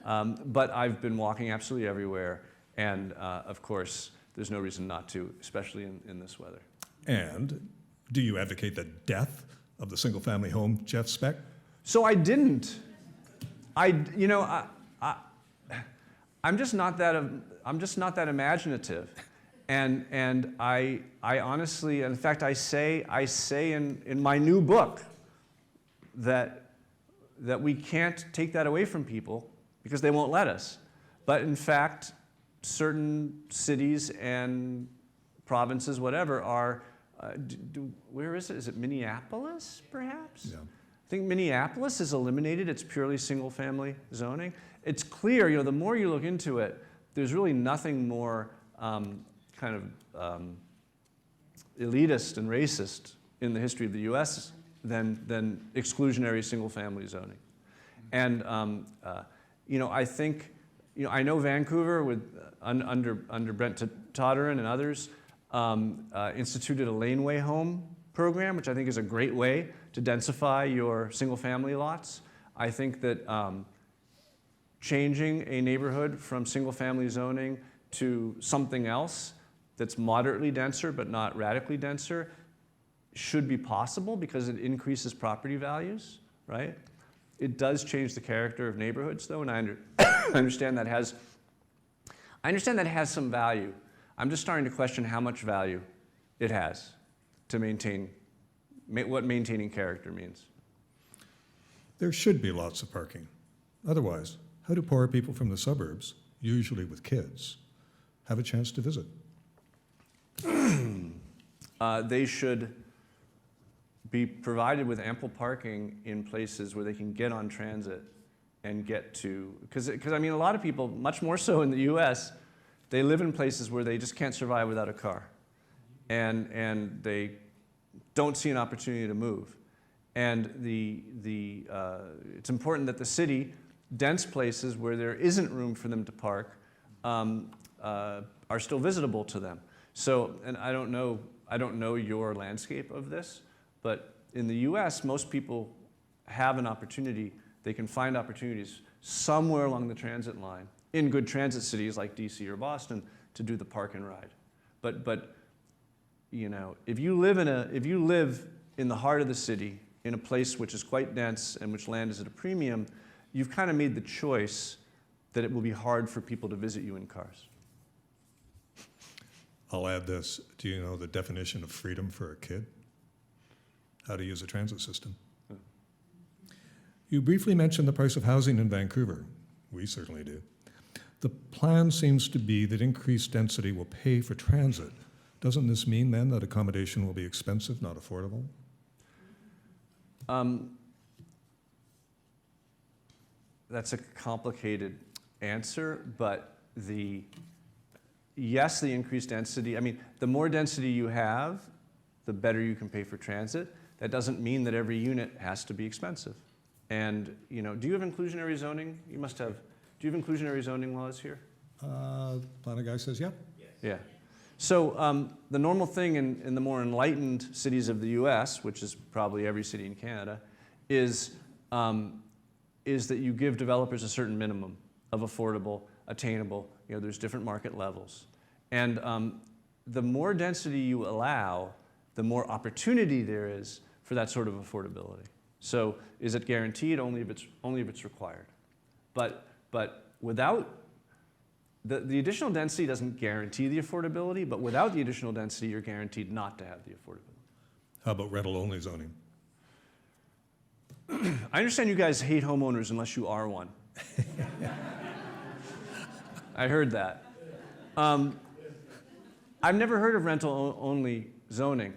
but I've been walking absolutely everywhere, and of course, there's no reason not to, especially in this weather. And do you advocate the death of the single-family home, Jeff Speck? So I didn't. I'm just not that imaginative, and I honestly, in fact, I say in my new book that we can't take that away from people because they won't let us. But in fact, certain cities and provinces, whatever, are. Where is it? Is it Minneapolis, perhaps? Yeah. I think Minneapolis has eliminated its purely single-family zoning. It's clear, the more you look into it, there's really nothing more elitist and racist in the history of the U.S. than exclusionary single-family zoning. And I think, I know Vancouver under Brent Todderan and others instituted a laneway home program, which I think is a great way to densify your single-family lots. I think that changing a neighborhood from single-family zoning to something else that's moderately denser but not radically denser should be possible because it increases property values, right? It does change the character of neighborhoods, though, and I understand that has some value. I'm just starting to question how much value it has to maintain what maintaining character means. There should be lots of parking. Otherwise, how do poor people from the suburbs, usually with kids, have a chance to visit? They should be provided with ample parking in places where they can get on transit and get to, because I mean, a lot of people, much more so in the US, they live in places where they just can't survive without a car. And they don't see an opportunity to move. And it's important that the city, dense places where there isn't room for them to park, are still visitable to them. So, and I don't know your landscape of this, but in the US, most people have an opportunity, they can find opportunities somewhere along the transit line, in good transit cities like DC or Boston, to do the park and ride. But you know, if you live in the heart of the city, in a place which is quite dense and which land is at a premium, you've kind of made the choice that it will be hard for people to visit you in cars. I'll add this. Do you know the definition of freedom for a kid? How to use a transit system. You briefly mentioned the price of housing in Vancouver. We certainly do. The plan seems to be that increased density will pay for transit. Doesn't this mean then that accommodation will be expensive, not affordable? That's a complicated answer, but yes, the increased density, I mean, the more density you have, the better you can pay for transit. That doesn't mean that every unit has to be expensive. And, you know, do you have inclusionary zoning? You must have. Do you have inclusionary zoning laws here? Planner guy says, yeah. Yeah. So the normal thing in the more enlightened cities of the US, which is probably every city in Canada, is that you give developers a certain minimum of affordable, attainable, you know, there's different market levels. And the more density you allow, the more opportunity there is for that sort of affordability. So is it guaranteed? Only if it's required. But without, the additional density doesn't guarantee the affordability, but without the additional density, you're guaranteed not to have the affordability. How about rental-only zoning? I understand you guys hate homeowners unless you are one. I heard that. I've never heard of rental-only zoning.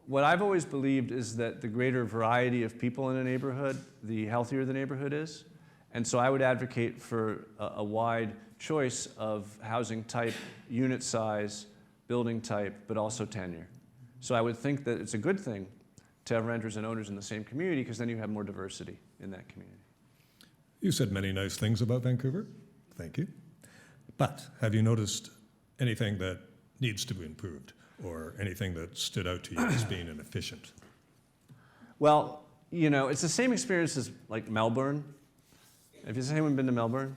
What I've always believed is that the greater variety of people in a neighborhood, the healthier the neighborhood is. And so I would advocate for a wide choice of housing type, unit size, building type, but also tenure. So I would think that it's a good thing to have renters and owners in the same community because then you have more diversity in that community. You said many nice things about Vancouver. Thank you. But have you noticed anything that needs to be improved or anything that stood out to you as being inefficient? Well, you know, it's the same experience as like Melbourne. Have anyone been to Melbourne?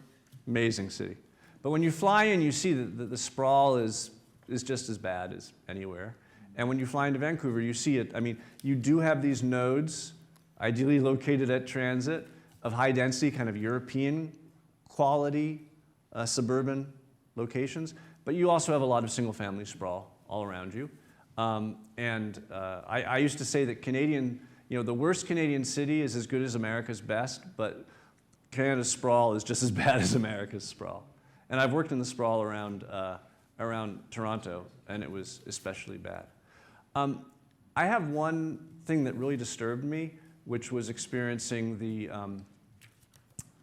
Amazing city. But when you fly in, you see that the sprawl is just as bad as anywhere. And when you fly into Vancouver, you see it. I mean, you do have these nodes, ideally located at transit, of high density, kind of European quality suburban locations. But you also have a lot of single family sprawl all around you. I used to say that the worst Canadian city is as good as America's best, but Canada's sprawl is just as bad as America's sprawl. And I've worked in the sprawl around Toronto, and it was especially bad. I have one thing that really disturbed me, which was experiencing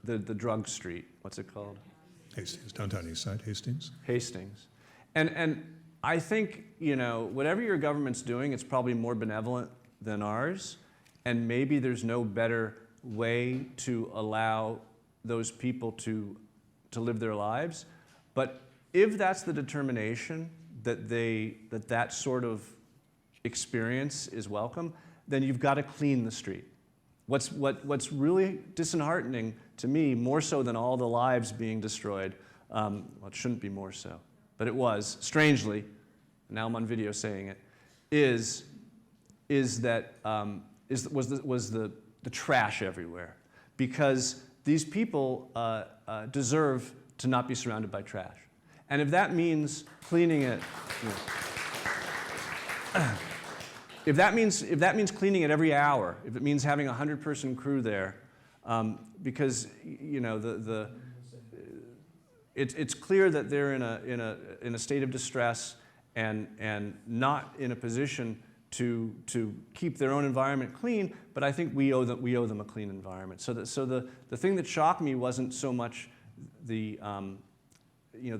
the drug street. What's it called? Hastings, downtown east side, Hastings. Hastings. And I think, you know, whatever your government's doing, it's probably more benevolent than ours, and maybe there's no better way to allow those people to live their lives. But if that's the determination that that sort of experience is welcome, then you've got to clean the street. What's really disheartening to me, more so than all the lives being destroyed, well, it shouldn't be more so, but it was, strangely, now I'm on video saying it, was the trash everywhere. Because these people deserve to not be surrounded by trash. And if that means cleaning it, if that means cleaning it every hour, if it means having a 100-person crew there, because it's clear that they're in a state of distress and not in a position to keep their own environment clean, but I think we owe them a clean environment. So the thing that shocked me wasn't so much the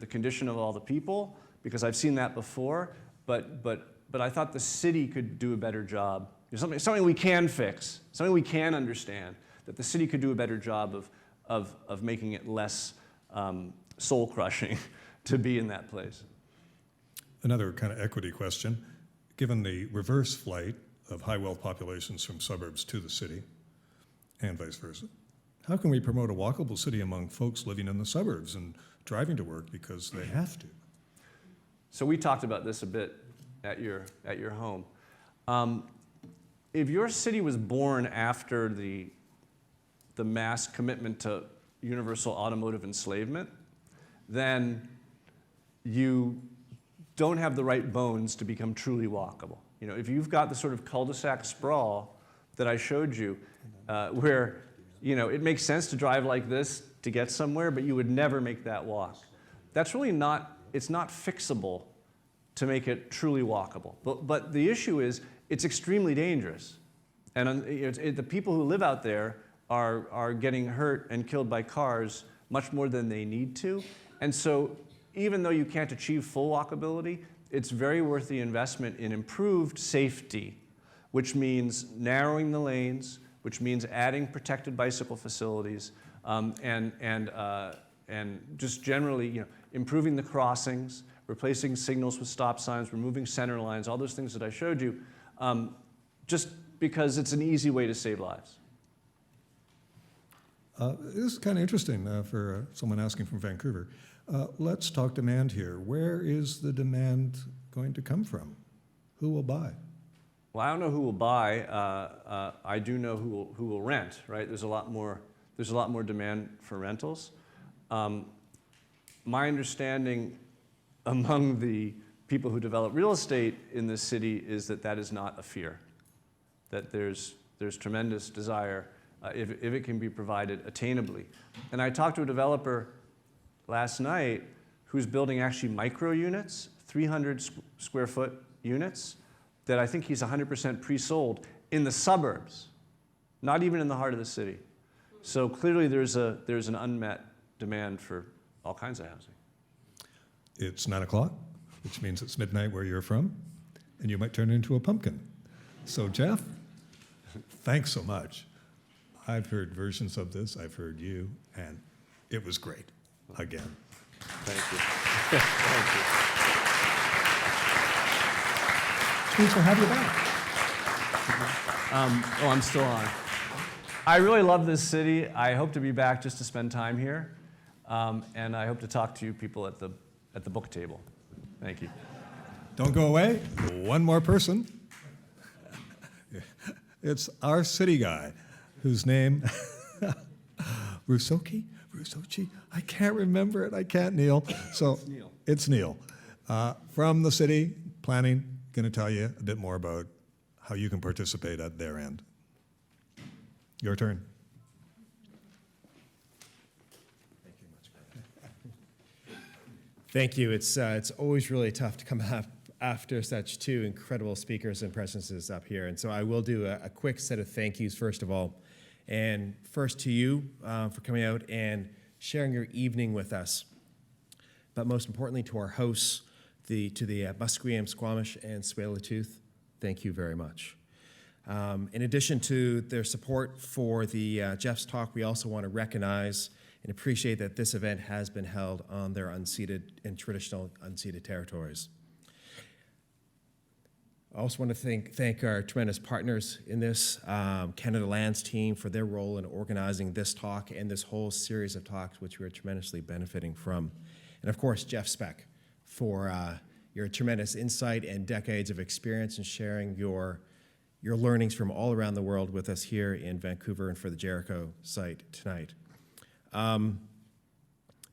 condition of all the people, because I've seen that before, but I thought the city could do a better job. Something we can fix, something we can understand, that the city could do a better job of making it less soul-crushing to be in that place. Another kind of equity question. Given the reverse flight of high wealth populations from suburbs to the city, and vice versa, how can we promote a walkable city among folks living in the suburbs and driving to work because they have to? So we talked about this a bit at your home. If your city was born after the mass commitment to universal automotive enslavement, then you don't have the right bones to become truly walkable. If you've got the sort of cul-de-sac sprawl that I showed you, where it makes sense to drive like this to get somewhere, but you would never make that walk. That's really it's not fixable to make it truly walkable. But the issue is, it's extremely dangerous. And the people who live out there are getting hurt and killed by cars much more than they need to. And so even though you can't achieve full walkability, it's very worth the investment in improved safety, which means narrowing the lanes, which means adding protected bicycle facilities, and just generally, improving the crossings, replacing signals with stop signs, removing center lines, all those things that I showed you, just because it's an easy way to save lives. This is kind of interesting for someone asking from Vancouver. Let's talk demand here. Where is the demand going to come from? Who will buy? Well, I don't know who will buy. I do know who will rent. Right? There's a lot more demand for rentals. My understanding among the people who develop real estate in this city is that is not a fear. That there's tremendous desire if it can be provided attainably. And I talked to a developer last night who's building actually micro units, 300 square foot units, that I think he's 100% pre-sold in the suburbs, not even in the heart of the city. So clearly there's an unmet demand for all kinds of housing. It's 9 o'clock, which means it's midnight where you're from, and you might turn into a pumpkin. So Jeff, thanks so much. I've heard versions of this, I've heard you, and it was great. Again. Thank you. Thank you. Thanks for having you back. I'm still on. I really love this city. I hope to be back just to spend time here, and I hope to talk to you people at the book table. Thank you. Don't go away. One more person. It's our city guy, whose name, Rusochi? I can't remember it. I can't, Neil. So it's Neil. From the city, planning, going to tell you a bit more about how you can participate at their end. Your turn. Thank you. It's always really tough to come up after such two incredible speakers and presences up here. And so I will do a quick set of thank yous, first of all. And first to you for coming out and sharing your evening with us. But most importantly to our hosts, to the Musqueam, Squamish, and Tsleil-Waututh, thank you very much. In addition to their support for the Jeff's talk, we also want to recognize and appreciate that this event has been held on their unceded and traditional unceded territories. I also want to thank our tremendous partners in this, Canada Lands team, for their role in organizing this talk and this whole series of talks, which we're tremendously benefiting from. And of course, Jeff Speck, for your tremendous insight and decades of experience in sharing your learnings from all around the world with us here in Vancouver and for the Jericho site tonight.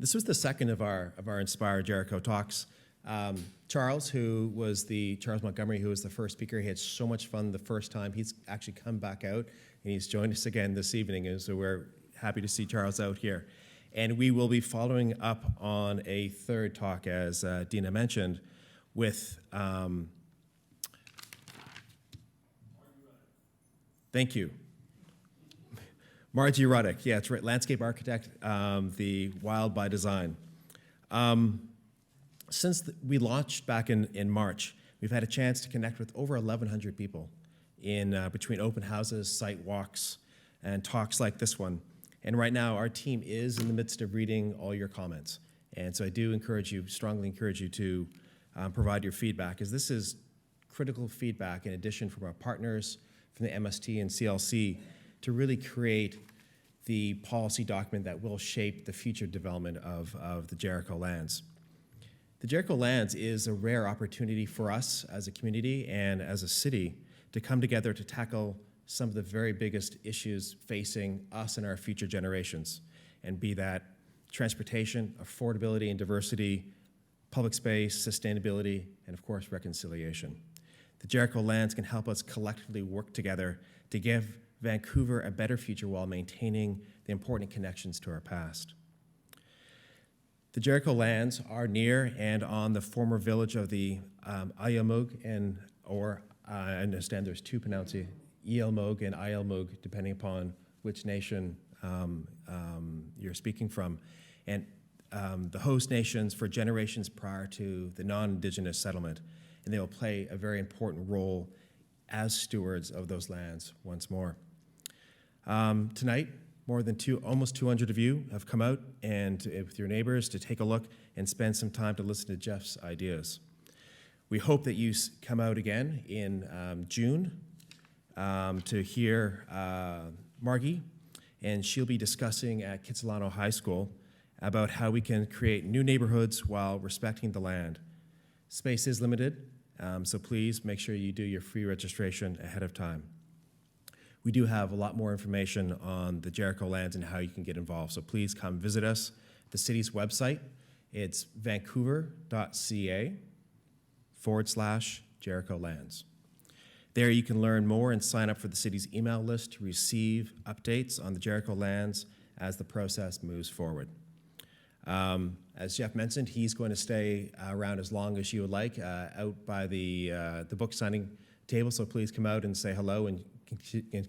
This was the second of our Inspire Jericho Talks. Charles Montgomery, who was the first speaker, he had so much fun the first time. He's actually come back out, and he's joined us again this evening, and so we're happy to see Charles out here. And we will be following up on a third talk, as Dina mentioned, with... thank you. Margie Ruddick, yeah, it's right, landscape architect, the Wild by Design. Since we launched back in March, we've had a chance to connect with over 1,100 people in between open houses, site walks, and talks like this one. And right now, our team is in the midst of reading all your comments. And so I do strongly encourage you to provide your feedback, as this is critical feedback in addition from our partners, from the MST and CLC, to really create the policy document that will shape the future development of the Jericho Lands. The Jericho Lands is a rare opportunity for us as a community and as a city to come together to tackle some of the very biggest issues facing us and our future generations, and be that transportation, affordability and diversity, public space, sustainability, and of course, reconciliation. The Jericho Lands can help us collectively work together to give Vancouver a better future while maintaining the important connections to our past. The Jericho Lands are near and on the former village of the Ayalmoog, I understand there's two pronunciations, Ialmoog and Ayalmoog, depending upon which nation you're speaking from, and the host nations for generations prior to the non-Indigenous settlement, and they will play a very important role as stewards of those lands once more. Tonight, more than almost 200 of you have come out and with your neighbors to take a look and spend some time to listen to Jeff's ideas. We hope that you come out again in June to hear Margie, and she'll be discussing at Kitsilano High School about how we can create new neighborhoods while respecting the land. Space is limited, so please make sure you do your free registration ahead of time. We do have a lot more information on the Jericho Lands and how you can get involved, so please come visit us. The city's website, it's vancouver.ca/Jericho Lands. There you can learn more and sign up for the city's email list to receive updates on the Jericho Lands as the process moves forward. As Jeff mentioned, he's going to stay around as long as you would like out by the book signing table, so please come out and say hello and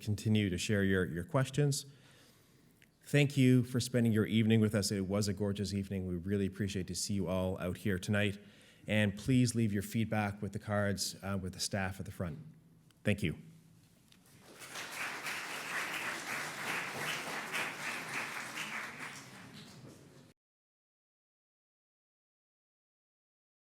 continue to share your questions. Thank you for spending your evening with us. It was a gorgeous evening. We really appreciate to see you all out here tonight. And please leave your feedback with the cards with the staff at the front. Thank you.